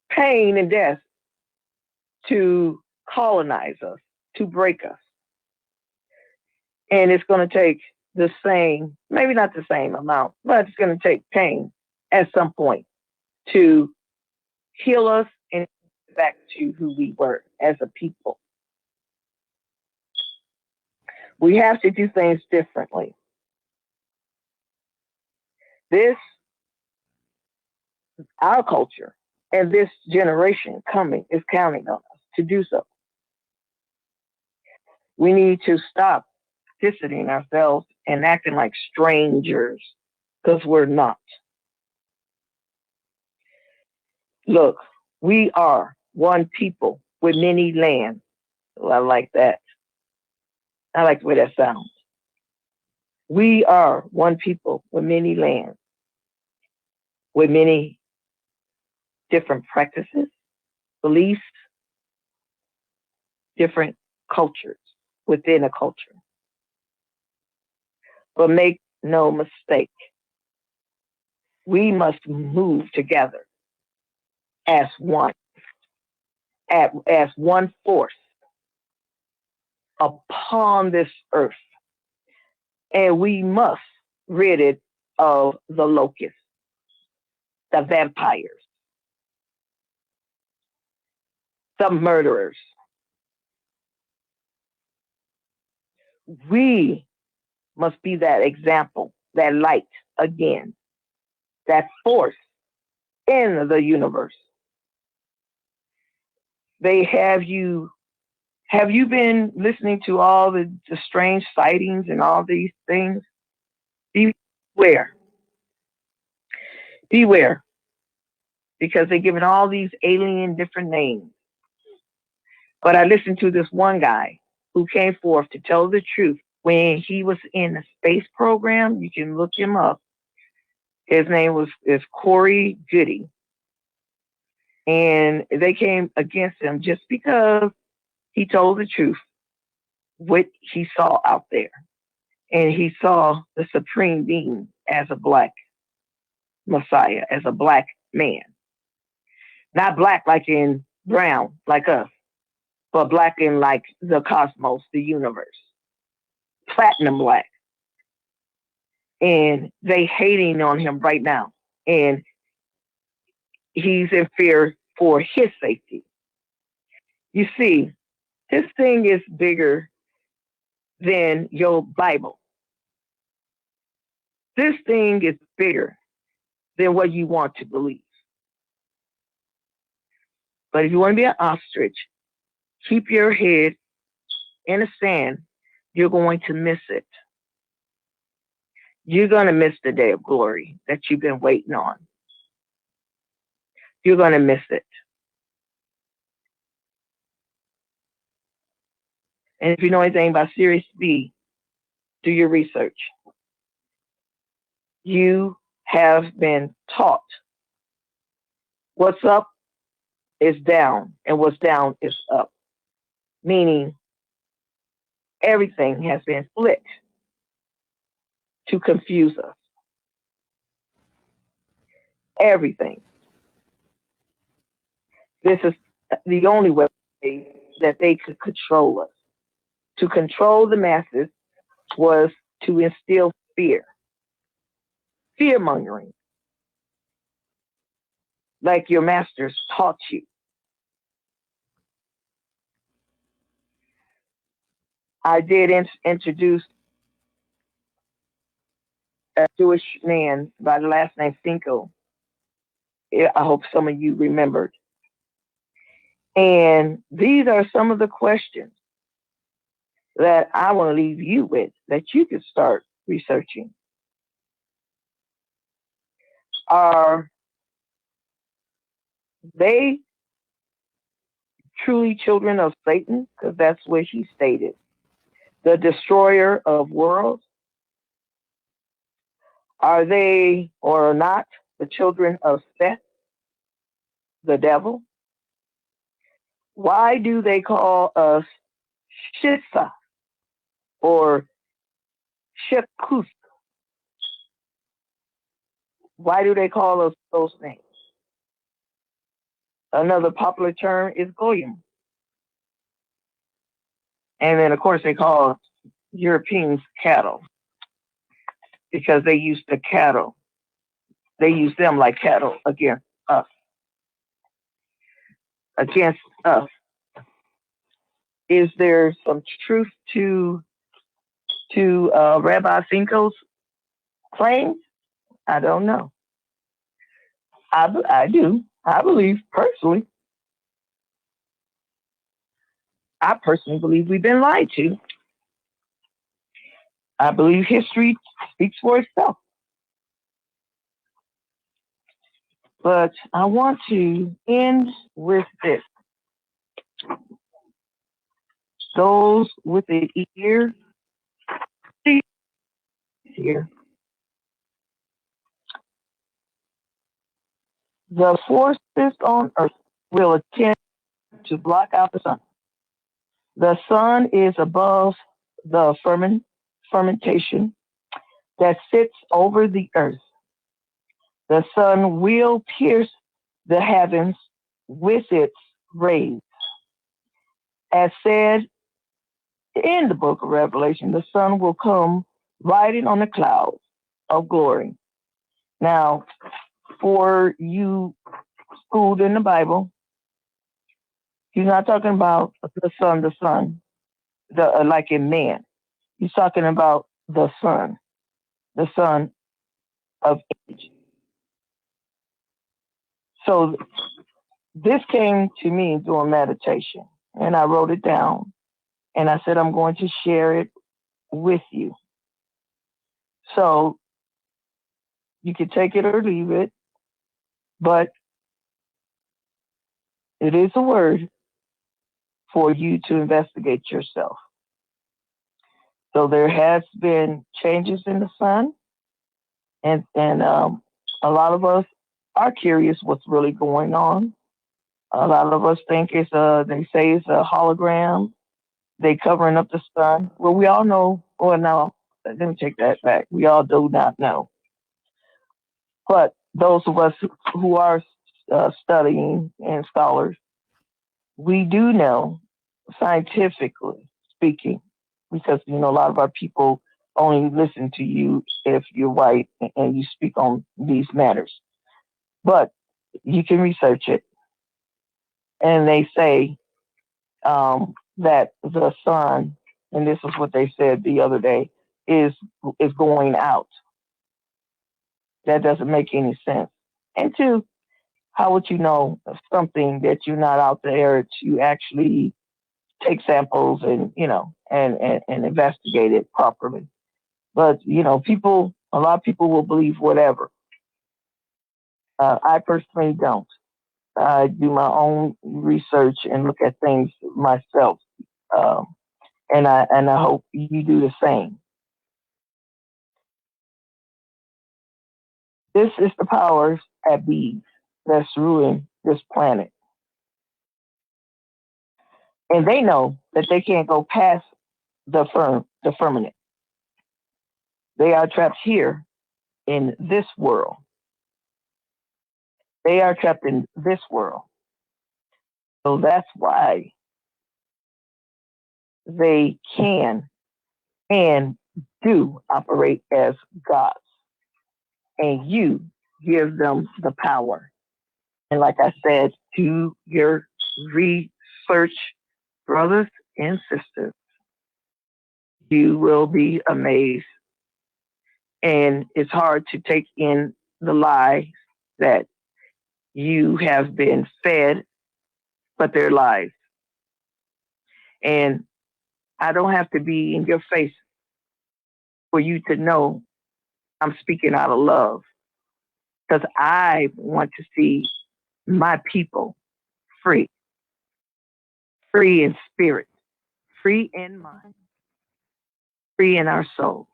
pain and death to colonize us, to break us. And it's going to take the same, maybe not the same amount, but it's going to take pain at some point to heal us and get back to who we were as a people. We have to do things differently. Our culture and this generation coming is counting on us to do so. We need to stop distancing ourselves and acting like strangers, because we're not. Look, we are one people with many lands. Well, I like that. I like the way that sounds. We are one people with many lands, with many different practices, beliefs, different cultures within a culture. But make no mistake, we must move together as one, as one force upon this earth. And we must rid it of the locusts, the vampires, the murderers. We must be that example, that light again, that force in the universe. They have you been listening to all the strange sightings and all these things? Beware. Beware. Because they're giving all these alien different names. But I listened to this one guy who came forth to tell the truth when he was in the space program. You can look him up. His name is Corey Goody. And they came against him just because he told the truth, what he saw out there. And he saw the supreme being as a black Messiah, as a black man. Not black like in brown, like us, but black in like the cosmos, the universe. Platinum black. And they hating on him right now. And he's in fear for his safety. You see, this thing is bigger than your Bible. This thing is bigger than what you want to believe. But if you want to be an ostrich, keep your head in the sand. You're going to miss it. You're going to miss the day of glory that you've been waiting on. You're going to miss it. And if you know anything about Series B, do your research. You have been taught what's up is down and what's down is up. Meaning everything has been flipped to confuse us. Everything. This is the only way that they could control us. To control the masses was to instill fear. Fear-mongering. Like your masters taught you. I did introduce a Jewish man by the last name Finkel. I hope some of you remembered. And these are some of the questions that I want to leave you with that you can start researching. Are they truly children of Satan? Because that's what he stated. The destroyer of worlds. Are they or not the children of Seth, the devil? Why do they call us Shitsa or Shekus? Why do they call us those names? Another popular term is Goyim. And then, of course, they call Europeans cattle because they use the cattle. They use them like cattle against us. Against us. Is there some truth to Rabbi Finkel's claims? I don't know. I do. I believe personally. I personally believe we've been lied to. I believe history speaks for itself. But I want to end with this. Those with the ear, see here. The forces on Earth will attempt to block out the sun. The sun is above the fermentation that sits over the earth. The sun will pierce the heavens with its rays. As said in the book of Revelation, the sun will come riding on the clouds of glory. Now, for you schooled in the Bible, he's not talking about the sun, like in man. He's talking about the son of age. So this came to me during meditation, and I wrote it down, and I said, I'm going to share it with you. So you can take it or leave it, but it is a word for you to investigate yourself. So there has been changes in the sun, and a lot of us are curious what's really going on. A lot of us think they say it's a hologram. They covering up the sun. Well, we all know. Well, no, let me take that back. We all do not know. But those of us who are studying and scholars, we do know, scientifically speaking, because a lot of our people only listen to you if you're white and you speak on these matters. But you can research it, and they say that the sun, and this is what they said the other day, is going out. That doesn't make any sense. And two, how would you know something that you're not out there to actually take samples and and investigate it properly? But a lot of people will believe whatever. I personally don't. I do my own research and look at things myself, and I hope you do the same. This is the powers that be that's ruling this planet, and they know that they can't go past the firmament. They are trapped here in this world. They are trapped in this world. So that's why they can and do operate as gods. And you give them the power. And like I said, do your research, brothers and sisters. You will be amazed. And it's hard to take in the lies that you have been fed, but they're lies. And I don't have to be in your face for you to know I'm speaking out of love, because I want to see my people free, free in spirit, free in mind, free in our soul.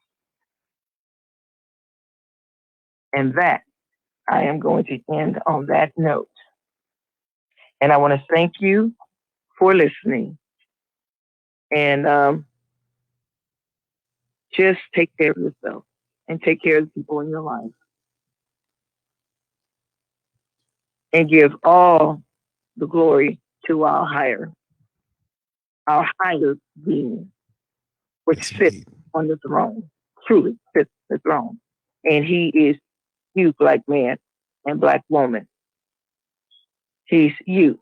And that I am going to end on that note. And I want to thank you for listening. And just take care of yourself and take care of the people in your life. And give all the glory to our higher being, which sits on the throne, truly sits on the throne. And he is you, black man and black woman. He's you.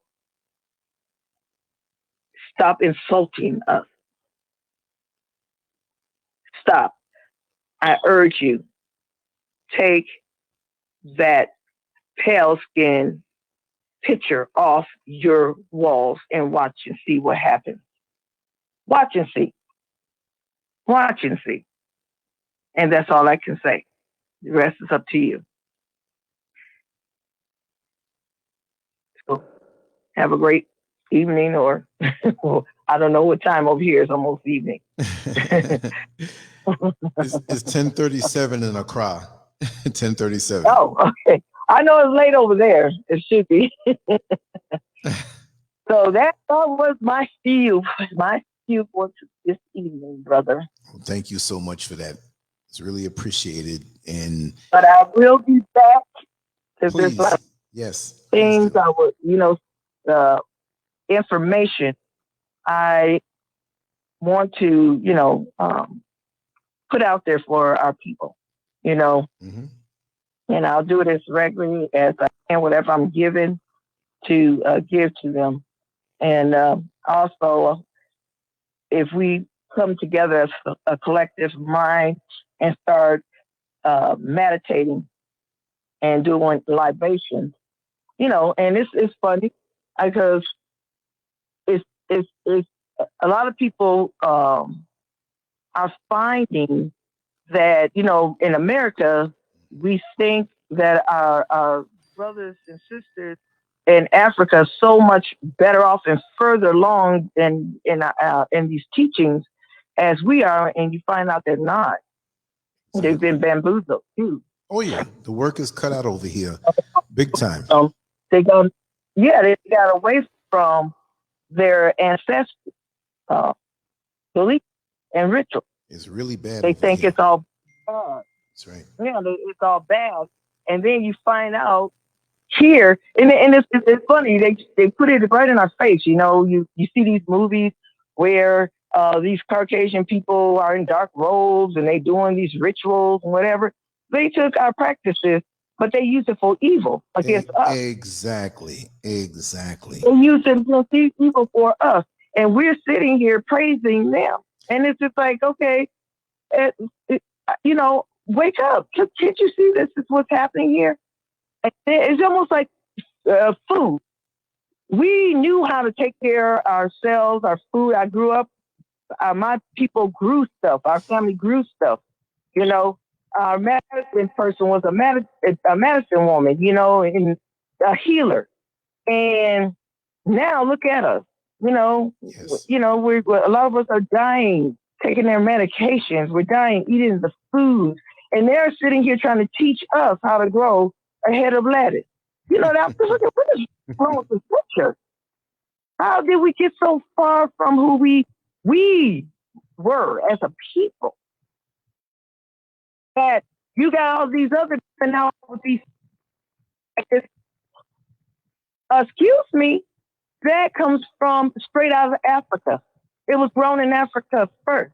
Stop insulting us. Stop. I urge you, take that pale skin picture off your walls and watch and see what happens. Watch and see. Watch and see. And that's all I can say. The rest is up to you. So have a great evening, or well, I don't know what time over here. It's almost evening. It's 10:37 in Accra. 10:37. Oh, okay. I know it's late over there. It should be. So that was my spiel for this evening, brother. Thank you so much for that. It's really appreciated. And But I will be back because there's please, a lot of yes, please things do. I would, information I want to, put out there for our people, Hmm. and I'll do it as regularly as I can, whatever I'm given to give to them. And also, if we come together as a collective mind and start meditating and doing libations, and it's funny because it's a lot of people are finding that in America we think that our brothers and sisters in Africa are so much better off and further along in these teachings as we are, and you find out they're not. They've Exactly. been bamboozled too. Oh yeah, the work is cut out over here, big time. They got away from their ancestors' beliefs and rituals. It's really bad. They over think here. it's all bad. That's right. Yeah, it's all bad. And then you find out here, and it's funny. They put it right in our face. You see these movies where these Caucasian people are in dark robes and they doing these rituals and whatever. They took our practices, but they use it for evil against us. Exactly. Exactly. They use it against evil for us, and we're sitting here praising them. And it's just like, okay, wake up. Can't you see this is what's happening here? It's almost like food. We knew how to take care of ourselves, our food. I grew up, my people grew stuff. Our family grew stuff. Our medicine person was a medicine woman, and a healer. And now look at us. Yes. We're a lot of us are dying, taking their medications. We're dying, eating the food, and they're sitting here trying to teach us how to grow a head of lettuce. That look at what is wrong with this picture. How did we get so far from who we were as a people? That you got all these other people now with these. Excuse me, that comes from straight out of Africa. It was grown in Africa first,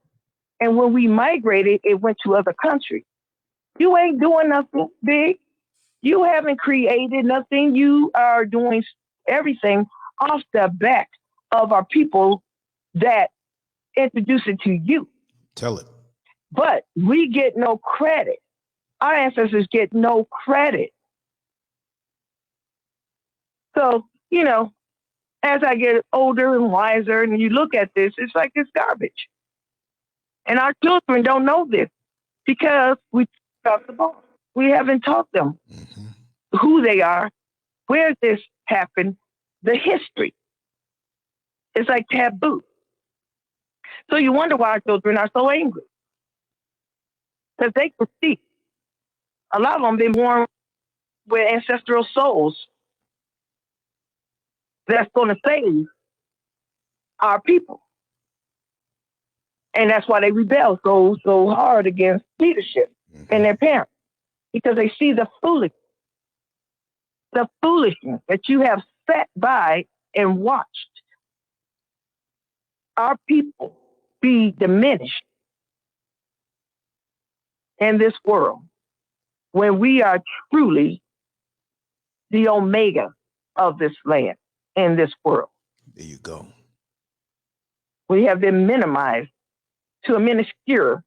and when we migrated, it went to other countries. You ain't doing nothing big. You haven't created nothing. You are doing everything off the back of our people that introduce it to you. Tell it. But we get no credit. Our ancestors get no credit. So, as I get older and wiser and you look at this, it's like it's garbage. And our children don't know this because we taught the ball. We haven't taught them who they are, where this happened, the history. It's like taboo. So you wonder why our children are so angry. Because they can see. A lot of them been born with ancestral souls that's going to save our people. And that's why they rebel so hard against leadership and their parents. Because they see the foolishness that you have sat by and watched our people be diminished in this world when we are truly the omega of this land in this world. There you go. We have been minimized to a minuscule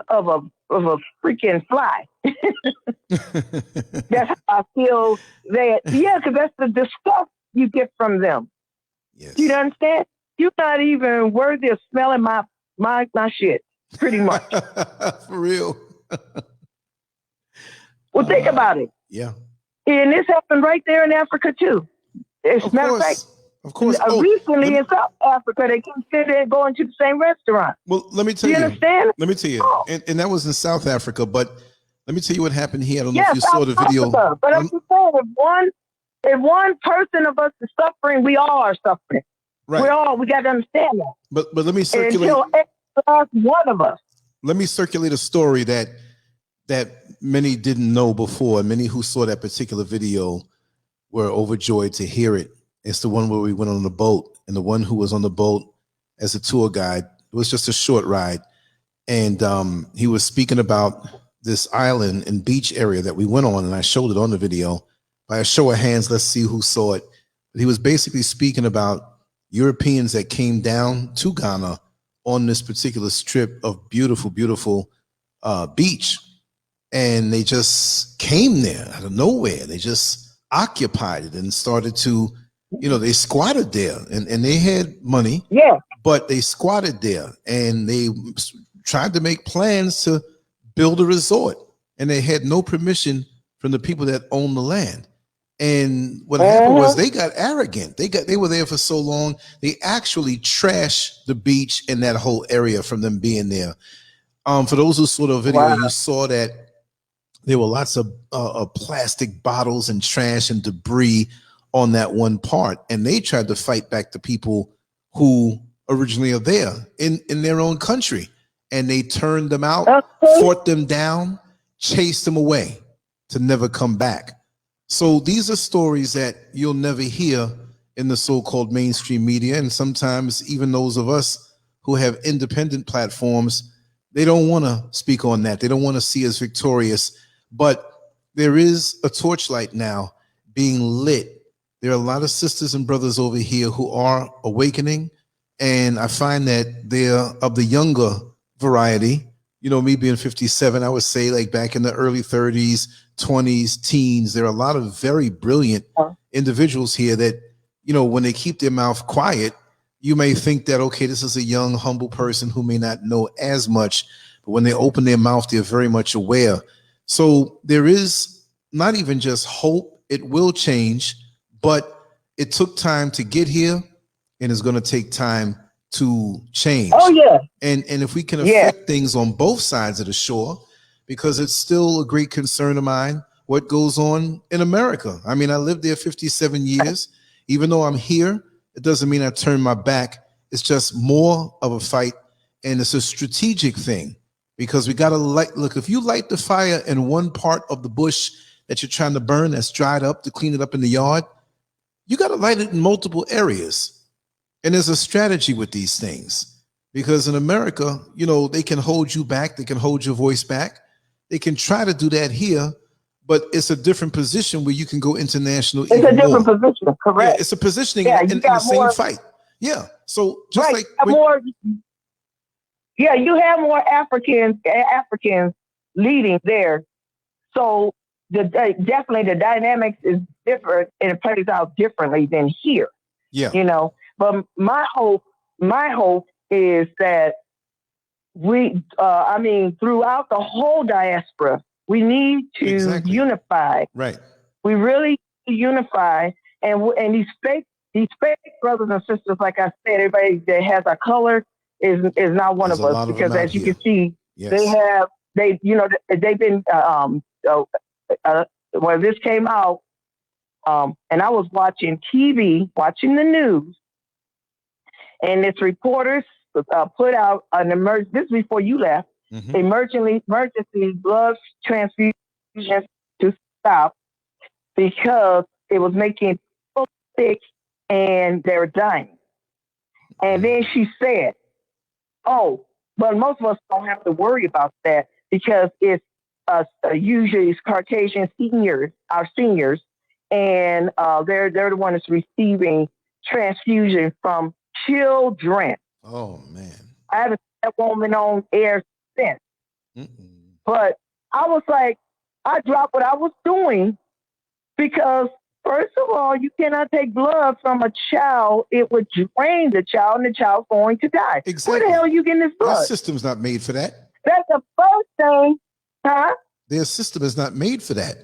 of a freaking fly. That's how I feel that, because that's the stuff you get from them. Yes. You understand? You're not even worthy of smelling my shit, pretty much. For real. Well, think about it. Yeah. And this happened right there in Africa, too. As a matter of fact, recently in South Africa, they considered going to the same restaurant. Well, let me tell you. You understand? Let me tell you. Oh. And that was in South Africa, but let me tell you what happened here. I don't know Yeah, if you saw the video. Africa, but I'm just saying, if one person of us is suffering, we all are suffering. Right. We got to understand that. But let me circulate. Until one of us. let me circulate a story that many didn't know before. Many who saw that particular video were overjoyed to hear it. It's the one where we went on the boat, and the one who was on the boat as a tour guide, it was just a short ride. And he was speaking about this island and beach area that we went on, and I showed it on the video. By a show of hands, let's see who saw it. But he was basically speaking about Europeans that came down to Ghana on this particular strip of beautiful, beautiful beach. And they just came there out of nowhere. They just occupied it and started to, they squatted there, and they had money. Yeah. But they squatted there, and they tried to make plans to build a resort, and they had no permission from the people that owned the land. And what happened was they got arrogant. They were there for so long, they actually trashed the beach and that whole area from them being there. For those who saw the video, you saw that there were lots of plastic bottles and trash and debris on that one part, and they tried to fight back the people who originally are there in their own country, and they turned them out, fought them down, chased them away to never come back. So these are stories that you'll never hear in the so-called mainstream media, and sometimes even those of us who have independent platforms, they don't want to speak on that. They don't want to see us victorious, but there is a torchlight now being lit. There are a lot of sisters and brothers over here who are awakening, and I find that they're of the younger variety. Me being 57, I would say, like, back in the early 30s, 20s, teens, there are a lot of very brilliant individuals here that, when they keep their mouth quiet, you may think that, okay, this is a young, humble person who may not know as much, but when they open their mouth, they're very much aware. So there is not even just hope, it will change, but it took time to get here, and it's going to take time to change. Oh yeah. And if we can affect things on both sides of the shore, because it's still a great concern of mine what goes on in America. I mean, I lived there 57 years. Even though I'm here, it doesn't mean I turn my back. It's just more of a fight, and it's a strategic thing, because we got to look, if you light the fire in one part of the bush that you're trying to burn that's dried up to clean it up in the yard, you got to light it in multiple areas. And there's a strategy with these things, because in America, they can hold you back. They can hold your voice back. They can try to do that here, but it's a different position where you can go international. It's a different position, correct? Yeah, it's a positioning in the same fight. Yeah. So just like you have more Africans leading there. So definitely the dynamics is different, and it plays out differently than here. Yeah. But my hope is that throughout the whole diaspora, we need to unify. Right. We really need to unify, and these fake brothers and sisters, like I said, everybody that has a color is not one of us, because as you can see, they've been when this came out, and I was watching TV, watching the news, and its reporters put out an emergency. This is before you left. Emergency blood transfusion to stop, because it was making people sick and they're dying. And then she said, "Oh, but most of us don't have to worry about that, because it's usually it's Caucasian seniors, our seniors, and they're the ones receiving transfusion from children." Oh man! I haven't seen that woman on air since. But I was like, I dropped what I was doing, because first of all, you cannot take blood from a child. It would drain the child, and the child's going to die. Exactly. Where the hell are you getting this blood? Our system's not made for that. That's the first thing, huh? Their system is not made for that.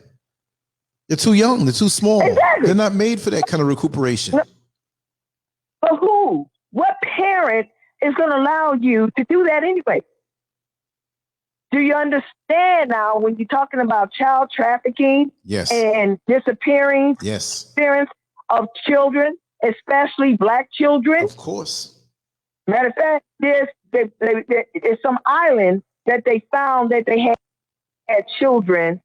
They're too young. They're too small. Exactly. They're not made for that kind of recuperation. But who? What parent is going to allow you to do that anyway? Do you understand now when you're talking about child trafficking and disappearing of children, especially Black children? Of course. Matter of fact, there's some island that they found that they had children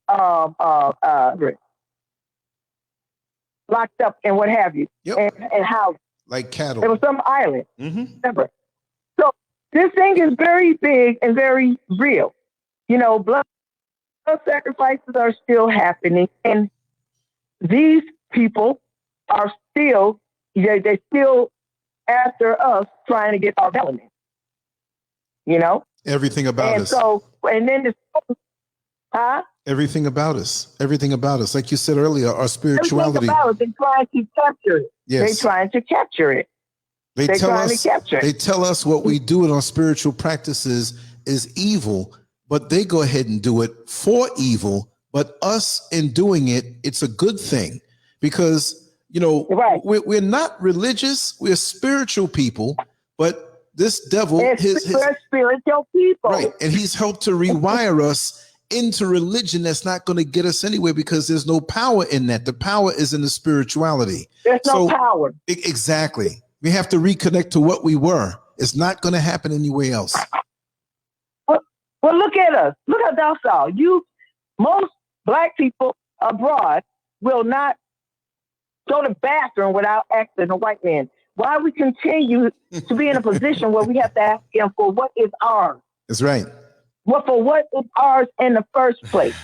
locked up and what have you, and how like cattle. it was some island. Mm-hmm. So this thing is very big and very real. You know, blood sacrifices are still happening, and these people are still they're still after us trying to get our melanin. You know, everything about us. So, and then this, everything about us, like you said earlier, our spirituality. They're trying to capture it. Yes. They're trying to capture it. They tell us what we do in our spiritual practices is evil, but they go ahead and do it for evil. But us in doing it, it's a good thing because, you know, we're not religious. We're spiritual people, but this devil, we're spiritual people. Right. And he's helped to rewire us into religion that's not going to get us anywhere because there's no power in that. The power is in the spirituality. There's no power. Exactly. We have to reconnect to what we were. It's not going to happen anywhere else. Well, look at us. Look at thou saw. Most Black people abroad will not go to the bathroom without asking a white man. Why we continue to be in a position where we have to ask him for what is ours? That's right. Well, for what is ours in the first place?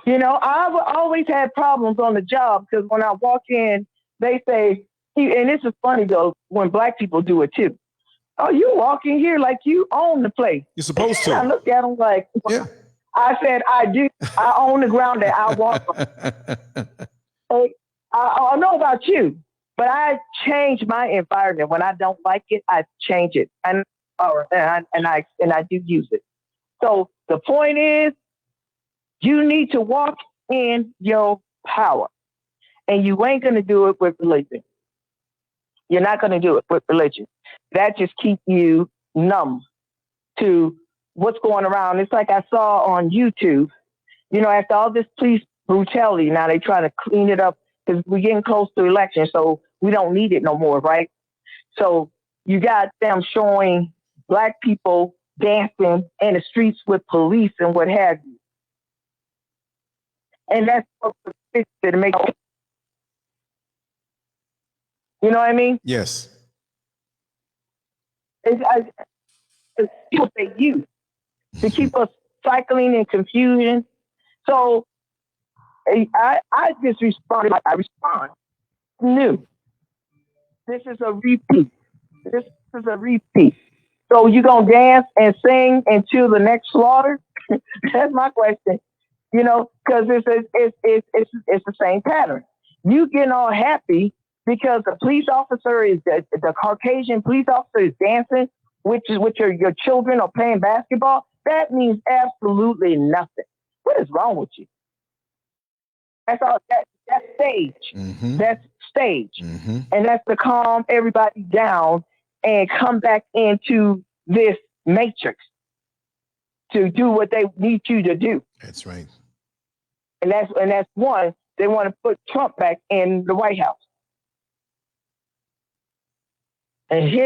You know, I've always had problems on the job because when I walk in, they say, and this is funny though, when Black people do it too. Oh, you walk in here like you own the place. You're supposed to. I look at them like, yeah. I said, I do. I own the ground that I walk on. Hey, I don't know about you, but I change my environment. When I don't like it, I change it. And I do use it. So the point is, you need to walk in your power. And you ain't going to do it with religion. You're not going to do it with religion. That just keeps you numb to what's going around. It's like I saw on YouTube, you know, after all this police brutality, now they try to clean it up because we're getting close to election, so we don't need it no more, right? So you got them showing Black people dancing in the streets with police and what have you. And that's what to make. You know what I mean? Yes. It's what they use to keep us cycling in confusion. So I just responded like I respond. New. This is a repeat. This is a repeat. So you gonna dance and sing until the next slaughter? That's my question. You know, because it's the same pattern. You getting all happy because the police officer is the Caucasian police officer is dancing, with your children are playing basketball. That means absolutely nothing. What is wrong with you? That's all. That's stage. Mm-hmm. That's stage, mm-hmm. and that's to calm everybody down and come back into this matrix to do what they need you to do. That's right. And that's one. They want to put Trump back in the White House. And he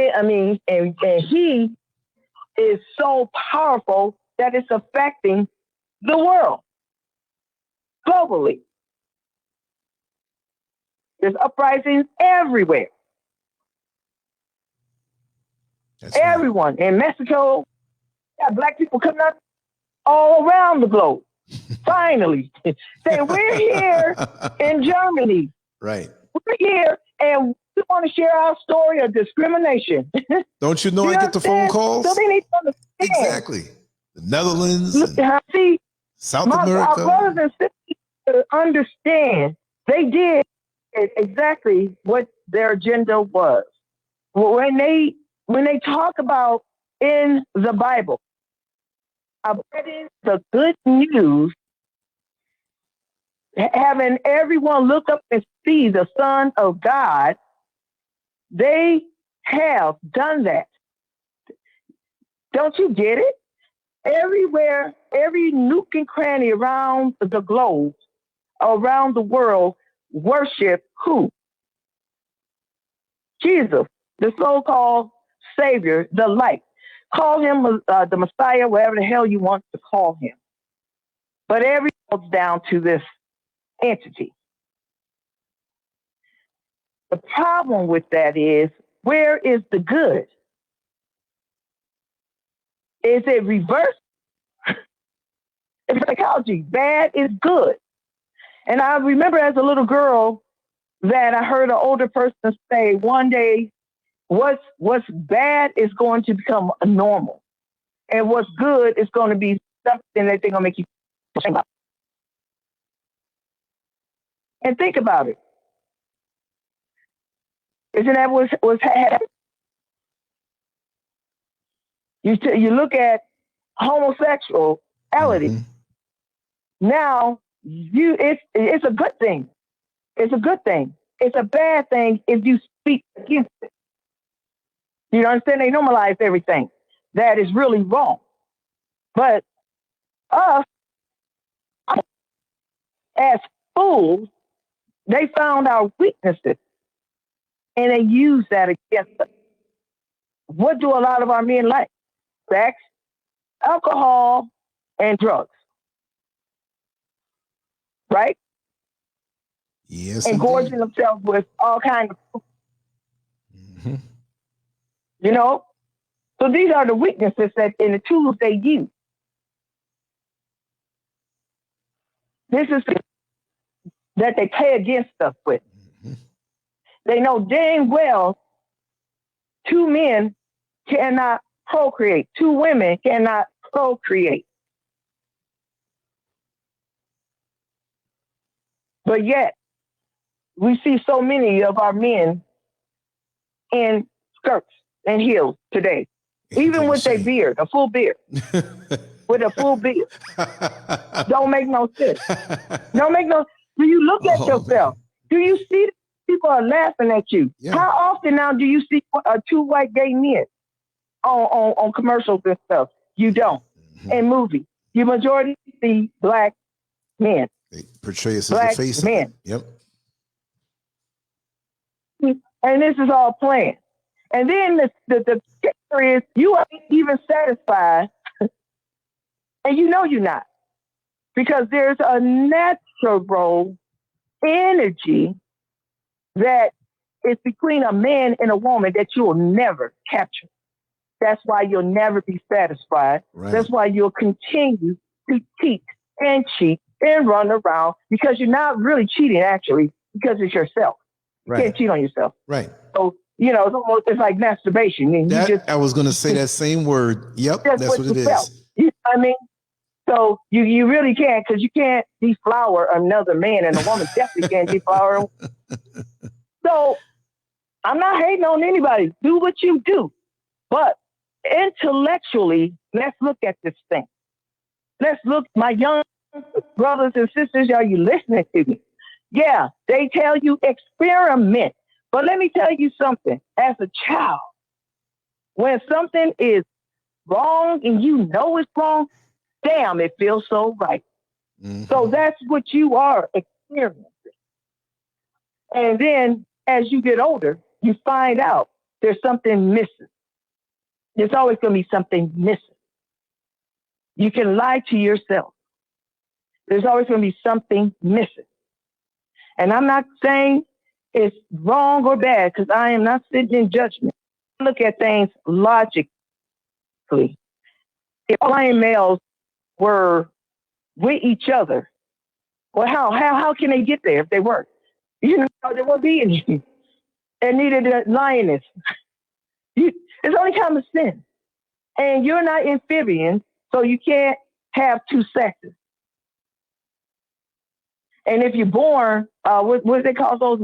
is so powerful that it's affecting the world globally. There's uprisings everywhere. That's everyone in Mexico, got Black people coming up all around the globe. Finally, saying we're here in Germany. Right. We're here and we want to share our story of discrimination. Don't you know I get the phone calls? So they need to understand. Exactly. The Netherlands, see, South America. Our brothers and sisters understand they did exactly what their agenda was. When they talk about in the Bible, spreading the good news, having everyone look up and see the Son of God, they have done that. Don't you get it? Everywhere, every nook and cranny around the globe, around the world, worship who? Jesus, the so-called Savior, the light. Call him the Messiah, whatever the hell you want to call him. But everything goes down to this entity. The problem with that is, where is the good? Is it reverse? In psychology, bad is good. And I remember as a little girl that I heard an older person say one day, what's bad is going to become normal. And what's good is going to be something that they're going to make you think about. And think about it. Isn't that what's happening? You look at homosexuality. Mm-hmm. Now, it's a good thing. It's a good thing. It's a bad thing if you speak against it. You understand? They normalize everything that is really wrong. But us, as fools, they found our weaknesses and they use that against us. What do a lot of our men like? Sex, alcohol, and drugs. Right? Yes. And gorging themselves with all kinds of food. Mm-hmm. You know? So these are the weaknesses that in the tools they use. This is that they play against us with. Mm-hmm. They know dang well 2 men cannot procreate. 2 women cannot procreate. But yet, we see so many of our men in skirts and heels today, even with their beard, a full beard, with a full beard. Don't make no sense. Don't make no. Do you look at yourself? Man. Do you see people are laughing at you? Yeah. How often now do you see 2 white gay men on commercials and stuff? You don't. Mm-hmm. In movies, you majority see black men. They portray us as the face men. Yep. And this is all planned. And then the picture is you ain't even satisfied, and you know you're not, because there's a natural energy that is between a man and a woman that you will never capture. That's why you'll never be satisfied. Right. That's why you'll continue to cheat and cheat and run around, because you're not really cheating, actually, because it's yourself. You can't cheat on yourself. Right. So, you know, it's like masturbation. And I was going to say that same word. Yep, that's what it is. You know what I mean? So you really can't, because you can't deflower another man, and a woman definitely can't deflower him. So I'm not hating on anybody. Do what you do. But intellectually, let's look at this thing. Let's look, my young brothers and sisters, are you listening to me? Yeah, they tell you experiment. But let me tell you something. As a child, when something is wrong and you know it's wrong, damn, it feels so right. Mm-hmm. So that's what you are experiencing. And then as you get older, you find out there's something missing. There's always going to be something missing. You can lie to yourself. There's always going to be something missing. And I'm not saying it's wrong or bad, because I am not sitting in judgment. I look at things logically. If lion males were with each other, well, how can they get there if they weren't? You know, there won't be any. And neither the lioness. It's only common sense. And you're not amphibian, so you can't have 2 sexes. And if you're born, what do they call those?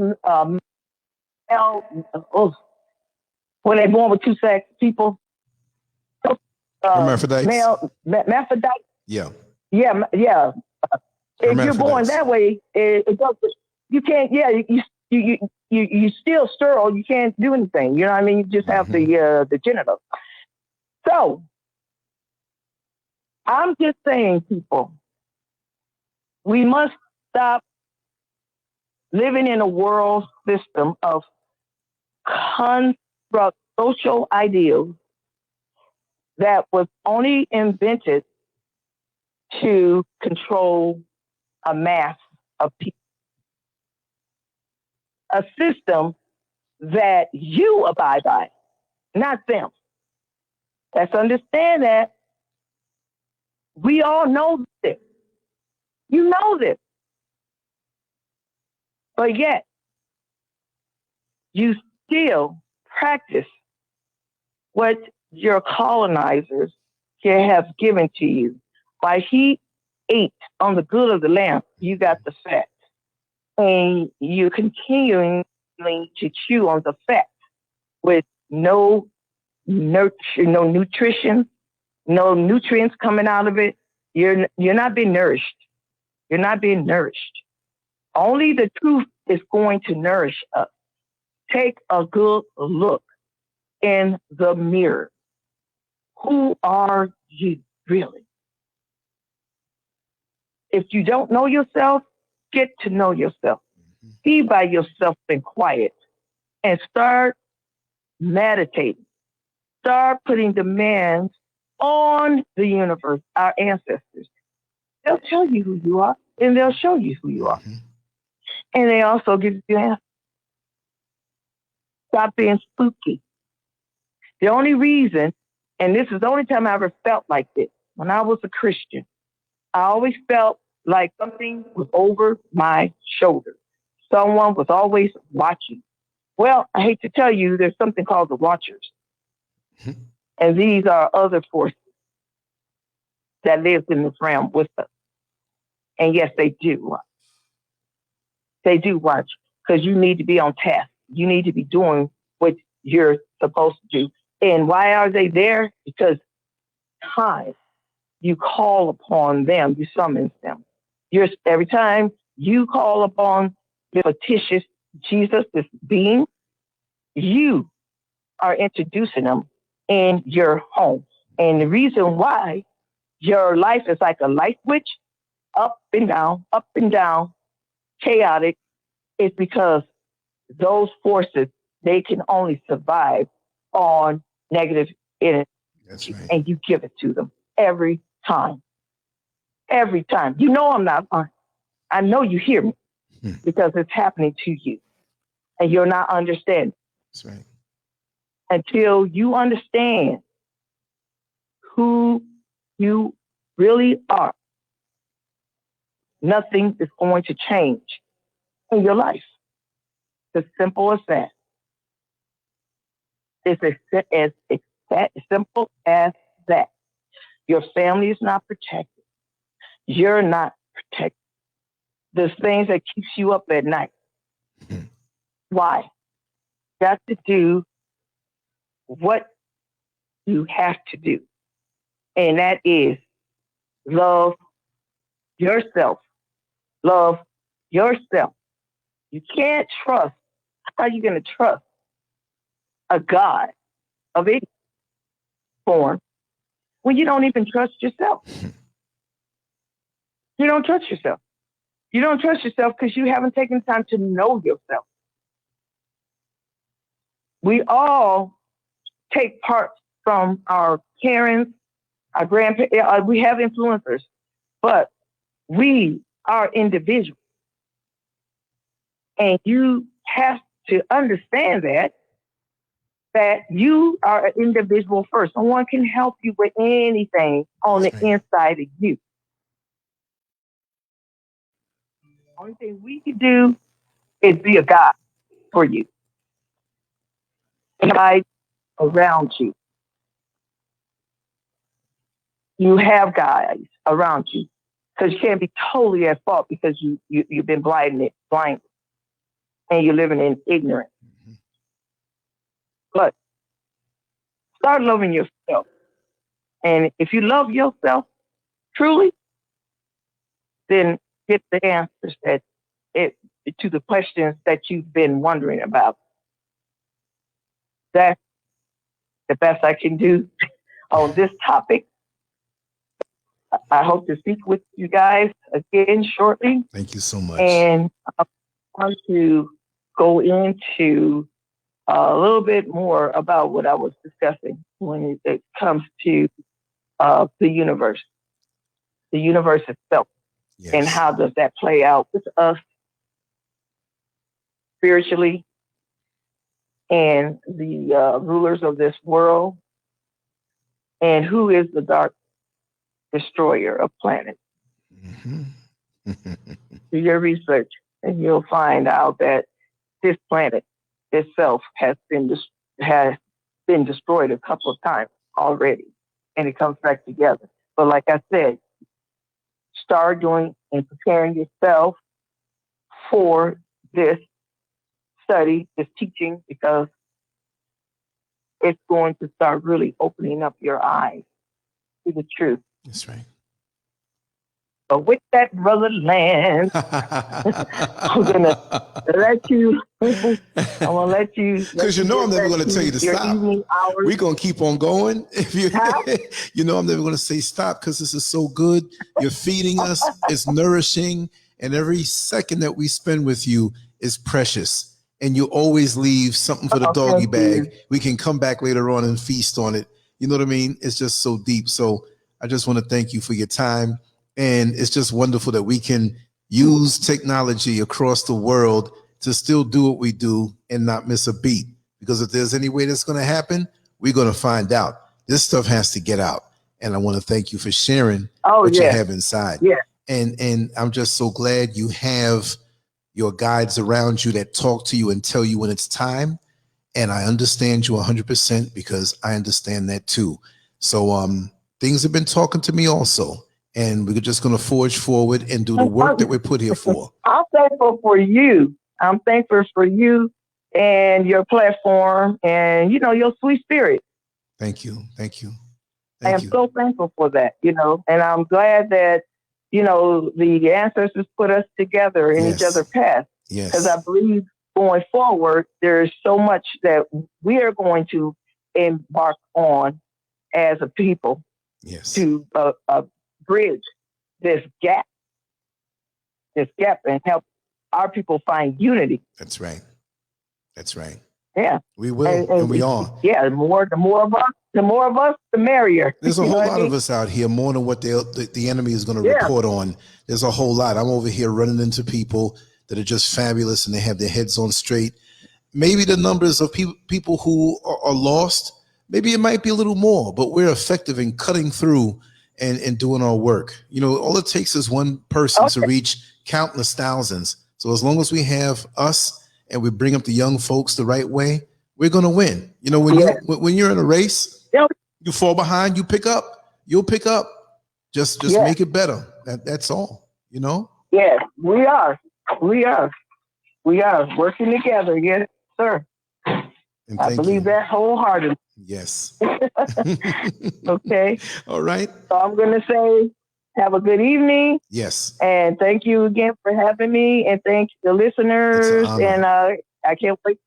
When they're born with 2 sex people? Hermaphrodites. Hermaphrodite. Yeah. Yeah, yeah. If you're born that way, it does. You can't. Yeah, you still sterile. You can't do anything. You know what I mean? You just have the genitals. So I'm just saying, people, we must stop living in a world system of construct social ideals that was only invented to control a mass of people. A system that you abide by, not them. Let's understand that. We all know this. You know this. But yet, you still practice what your colonizers have given to you. While he ate on the good of the land, you got the fat. And you're continuing to chew on the fat with no nutrition, no nutrients coming out of it. You're not being nourished. You're not being nourished. Only the truth is going to nourish us. Take a good look in the mirror. Who are you really? If you don't know yourself, get to know yourself. Be by yourself in quiet and start meditating. Start putting demands on the universe, our ancestors. They'll tell you who you are, and they'll show you who you are. And they also give you answers. Stop being spooky. The only reason, and this is the only time I ever felt like this, when I was a Christian, I always felt like something was over my shoulder. Someone was always watching. Well, I hate to tell you, there's something called the Watchers. And these are other forces that live in this realm with us. And yes, they do watch. They do watch because you need to be on task. You need to be doing what you're supposed to do. And why are they there? Because time you call upon them, you summons them. Every time you call upon the fictitious Jesus, this being, you are introducing them in your home. And the reason why your life is like a light switch, up and down, chaotic, is because those forces, they can only survive on negative energy. That's right. And you give it to them every time. Every time. You know I'm not lying. I know you hear me because it's happening to you. And you're not understanding. That's right. Until you understand who you really are, nothing is going to change in your life. It's as simple as that. It's as simple as that. Your family is not protected. You're not protected. There's things that keeps you up at night. Why? Got to do what you have to do. And that is love yourself. Love yourself. You can't trust. How are you going to trust a God of any form when you don't even trust yourself? You don't trust yourself. You don't trust yourself because you haven't taken time to know yourself. We all take parts from our parents, our grandparents. We have influencers, but we are individuals. And you have to understand that you are an individual first. No one can help you with anything on the inside of you. The only thing we can do is be a guide for you. A guide around you. You have guys around you because you can't be totally at fault because you've been blind and you're living in ignorance. But start loving yourself. And if you love yourself truly, then get the answers to the questions that you've been wondering about. That's the best I can do on this topic. I hope to speak with you guys again shortly. Thank you so much. And I want to go into a little bit more about what I was discussing when it comes to the universe itself, and Yes. how does that play out with us spiritually and the rulers of this world, and who is the dark destroyer of planets. Mm-hmm. Do your research, and you'll find out that this planet itself has been destroyed a couple of times already, and it comes back together. But like I said, start doing and preparing yourself for this study, this teaching, because it's going to start really opening up your eyes to the truth. That's right. But with that, Brother Lance, I'm gonna let you. Because you know I'm never going to tell you to stop. We're going to keep on going. If you, you know I'm never going to say stop, because this is so good. You're feeding us. It's nourishing. And every second that we spend with you is precious. And you always leave something for the doggy bag. We can come back later on and feast on it. You know what I mean? It's just so deep. So I just want to thank you for your time. And it's just wonderful that we can use technology across the world to still do what we do and not miss a beat. Because if there's any way that's going to happen, we're going to find out. This stuff has to get out. And I want to thank you for sharing what you have inside. Yeah. And I'm just so glad you have your guides around you that talk to you and tell you when it's time. And I understand you 100%, because I understand that too. So things have been talking to me also. And we're just going to forge forward and do the work that we're put here for. I'm thankful for you. I'm thankful for you and your platform and, your sweet spirit. Thank you. Thank you. I am so thankful for that, and I'm glad that, the ancestors put us together in each other's path. Yes. Because I believe going forward, there's so much that we are going to embark on as a people to bridge this gap and help our people find unity. That's right. That's right. Yeah. We will, and we are. Yeah, the more of us, the merrier. There's a whole lot of us out here, more than what the enemy is going to report on. There's a whole lot. I'm over here running into people that are just fabulous, and they have their heads on straight. Maybe the numbers of people who are lost, maybe it might be a little more, but we're effective in cutting through and doing our work. All it takes is one person to reach countless thousands. So as long as we have us and we bring up the young folks the right way, we're going to win. When you're in a race, you fall behind, you'll pick up. Just make it better. That's all, Yes, we are working together. Yes, sir. And I believe that wholeheartedly. Yes. Okay. All right. So I'm going to say, have a good evening. Yes. And thank you again for having me. And thank the listeners. And I can't wait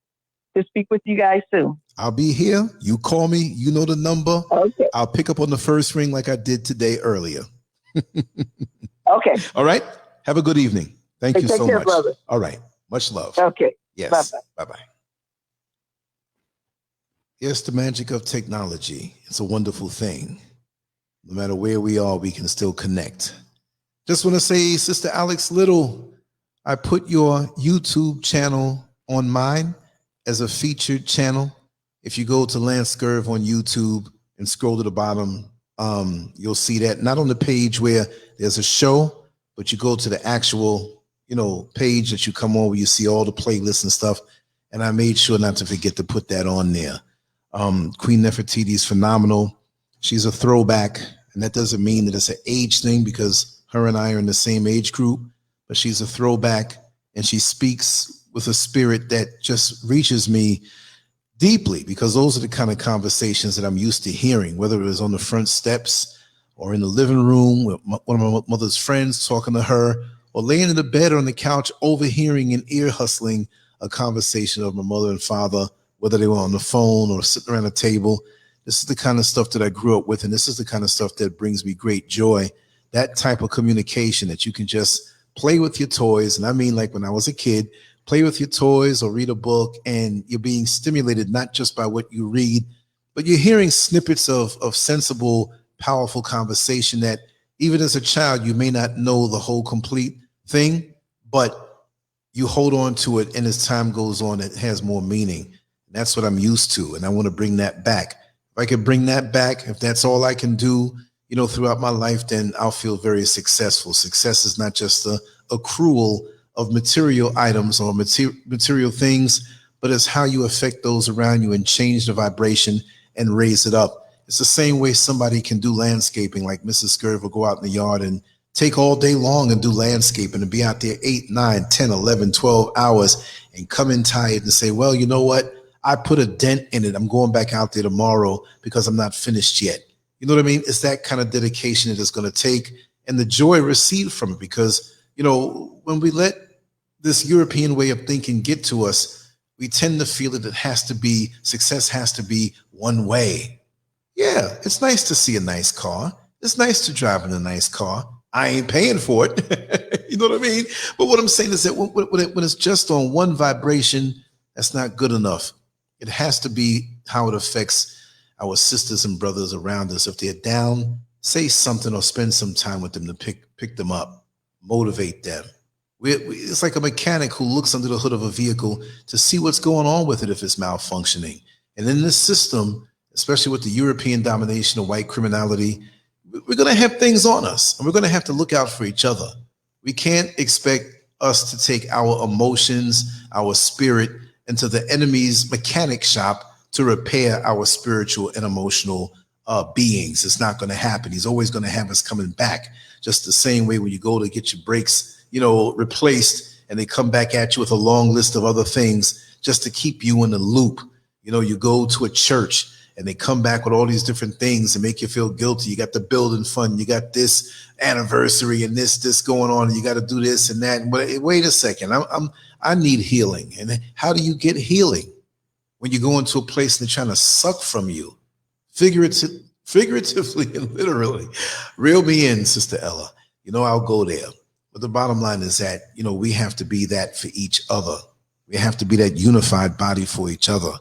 to speak with you guys soon. I'll be here. You call me. You know the number. Okay. I'll pick up on the first ring like I did today earlier. Okay. All right. Have a good evening. Thank you so much. Brother. All right. Much love. Okay. Yes. Bye-bye. Bye-bye. Yes, the magic of technology. It's a wonderful thing. No matter where we are, we can still connect. Just want to say, Sister Alex Little, I put your YouTube channel on mine as a featured channel. If you go to LANCESCURV on YouTube and scroll to the bottom, you'll see that not on the page where there's a show, but you go to the actual, page that you come on where you see all the playlists and stuff. And I made sure not to forget to put that on there. Queen Nefertiti is phenomenal. She's a throwback, and that doesn't mean that it's an age thing, because her and I are in the same age group, but she's a throwback, and she speaks with a spirit that just reaches me deeply, because those are the kind of conversations that I'm used to hearing, whether it was on the front steps or in the living room with one of my mother's friends talking to her, or laying in the bed or on the couch overhearing and ear hustling a conversation of my mother and father, whether they were on the phone or sitting around a table. This is the kind of stuff that I grew up with, and this is the kind of stuff that brings me great joy. That type of communication that you can just play with your toys. And I mean, like when I was a kid, play with your toys or read a book, and you're being stimulated not just by what you read, but you're hearing snippets of sensible, powerful conversation that even as a child, you may not know the whole complete thing, but you hold on to it, and as time goes on, it has more meaning. That's what I'm used to, and I want to bring that back. If I can bring that back, if that's all I can do, throughout my life, then I'll feel very successful. Success is not just a accrual of material items or material things, but it's how you affect those around you and change the vibration and raise it up. It's the same way somebody can do landscaping, like Mrs. SCURV will go out in the yard and take all day long and do landscaping and be out there 8, 9, 10, 11, 12 hours and come in tired and say, well, you know what? I put a dent in it. I'm going back out there tomorrow because I'm not finished yet. You know what I mean? It's that kind of dedication it is going to take, and the joy received from it, because, when we let this European way of thinking get to us, we tend to feel that success has to be one way. Yeah, it's nice to see a nice car. It's nice to drive in a nice car. I ain't paying for it. You know what I mean? But what I'm saying is that when it's just on one vibration, that's not good enough. It has to be how it affects our sisters and brothers around us. If they're down, say something or spend some time with them to pick them up, motivate them. It's like a mechanic who looks under the hood of a vehicle to see what's going on with it if it's malfunctioning. And in this system, especially with the European domination of white criminality, we're going to have things on us, and we're going to have to look out for each other. We can't expect us to take our emotions, our spirit into the enemy's mechanic shop to repair our spiritual and emotional beings. It's not going to happen. He's always going to have us coming back, just the same way when you go to get your brakes, replaced, and they come back at you with a long list of other things just to keep you in the loop. You go to a church and they come back with all these different things and make you feel guilty. You got the building fund, you got this anniversary and this going on, and you got to do this and that. But wait a second, I need healing. And how do you get healing? When you go into a place and they're trying to suck from you, figuratively and literally. Reel me in, Sister Ella. I'll go there. But the bottom line is that, we have to be that for each other. We have to be that unified body for each other.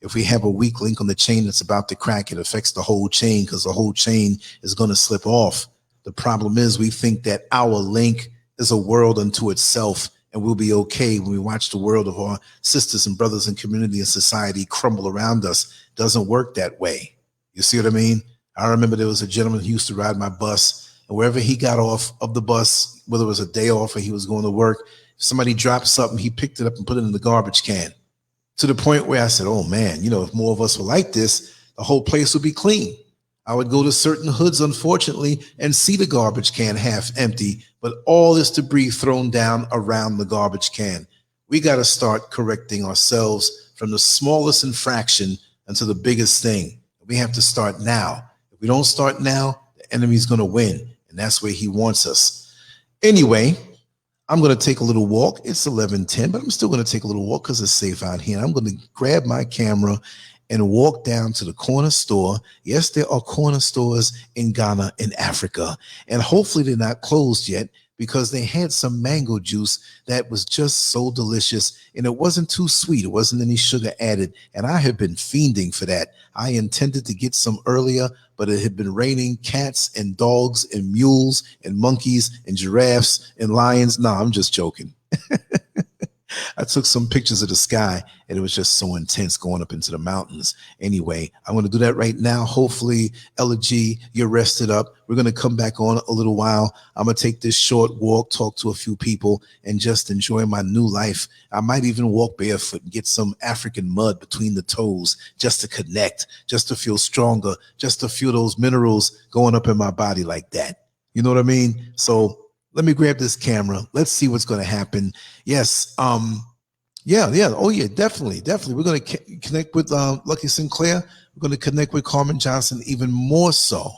If we have a weak link on the chain that's about to crack, it affects the whole chain, because the whole chain is going to slip off. The problem is we think that our link is a world unto itself, and we'll be okay when we watch the world of our sisters and brothers in community and society crumble around us. Doesn't work that way. You see what I mean? I remember there was a gentleman who used to ride my bus, and wherever he got off of the bus, whether it was a day off or he was going to work, if somebody dropped something, he picked it up and put it in the garbage can, to the point where I said, oh man, if more of us were like this, the whole place would be clean. I would go to certain hoods, unfortunately, and see the garbage can half empty, but all this debris thrown down around the garbage can. We got to start correcting ourselves from the smallest infraction until the biggest thing. We have to start now. If we don't start now, the enemy's going to win, and that's where he wants us. Anyway, I'm going to take a little walk. It's 11:10, but I'm still going to take a little walk because it's safe out here. I'm going to grab my camera and walk down to the corner store. Yes, there are corner stores in Ghana, in Africa, and hopefully they're not closed yet, because they had some mango juice that was just so delicious, and it wasn't too sweet. It wasn't any sugar added, and I have been fiending for that. I intended to get some earlier, but it had been raining cats and dogs and mules and monkeys and giraffes and lions. No, I'm just joking. I took some pictures of the sky, and it was just so intense going up into the mountains. Anyway, I'm going to do that right now. Hopefully, Ella G, you're rested up. We're going to come back on a little while. I'm going to take this short walk, talk to a few people, and just enjoy my new life. I might even walk barefoot and get some African mud between the toes just to connect, just to feel stronger, just to feel those minerals going up in my body like that. You know what I mean? So let me grab this camera. Let's see what's going to happen. Yes. Yeah. Oh, yeah, definitely. We're going to connect with Lucky Sinclair. We're going to connect with Carmen Johnson even more so.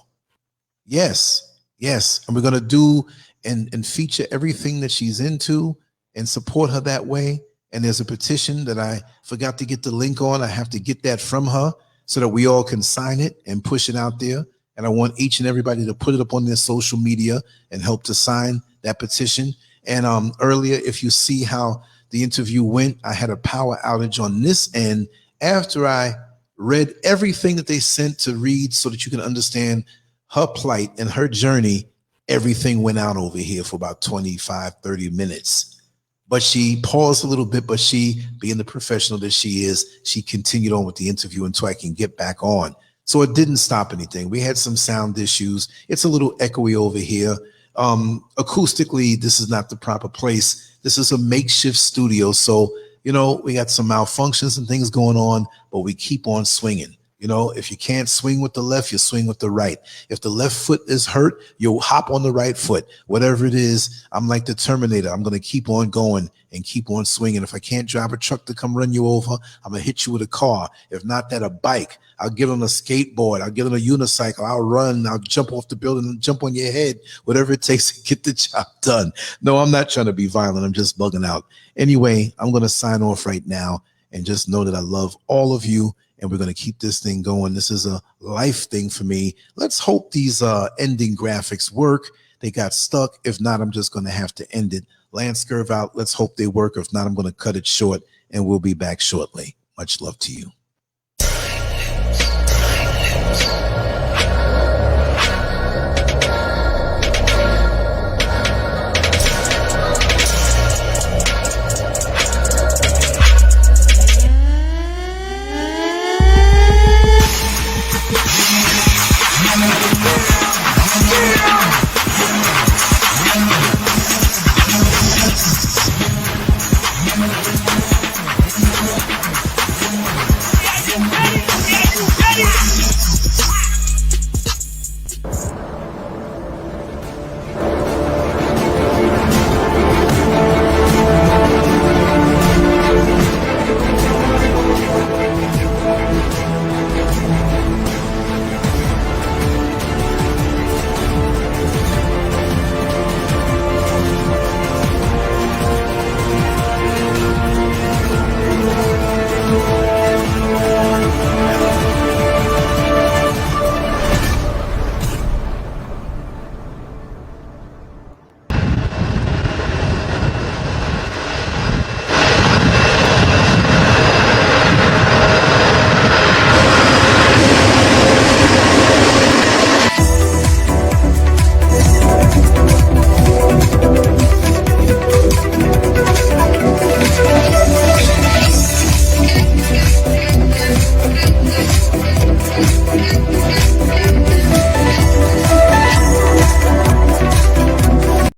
Yes. And we're going to do and feature everything that she's into and support her that way. And there's a petition that I forgot to get the link on. I have to get that from her so that we all can sign it and push it out there. And I want each and everybody to put it up on their social media and help to sign that petition. And earlier, if you see how the interview went. I had a power outage on this end after I read everything that they sent to read so that you can understand her plight and her journey. Everything went out over here for about 25, 30 minutes. But she paused a little bit, but she, being the professional that she is, she continued on with the interview until I can get back on. So it didn't stop anything. We had some sound issues. It's a little echoey over here. Acoustically, this is not the proper place. This is a makeshift studio. So, you know, we got some malfunctions and things going on, but we keep on swinging. You know, if you can't swing with the left, you swing with the right. If the left foot is hurt, you'll hop on the right foot. Whatever it is, I'm like the Terminator. I'm going to keep on going and keep on swinging. If I can't drive a truck to come run you over, I'm going to hit you with a car. If not that, a bike. I'll get on a skateboard. I'll get on a unicycle. I'll run. I'll jump off the building and jump on your head. Whatever it takes to get the job done. No, I'm not trying to be violent. I'm just bugging out. Anyway, I'm going to sign off right now and just know that I love all of you. And we're going to keep this thing going. This is a life thing for me. Let's hope these ending graphics work. They got stuck. If not, I'm just going to have to end it. LANCESCURV out. Let's hope they work. If not, I'm going to cut it short, and we'll be back shortly. Much love to you.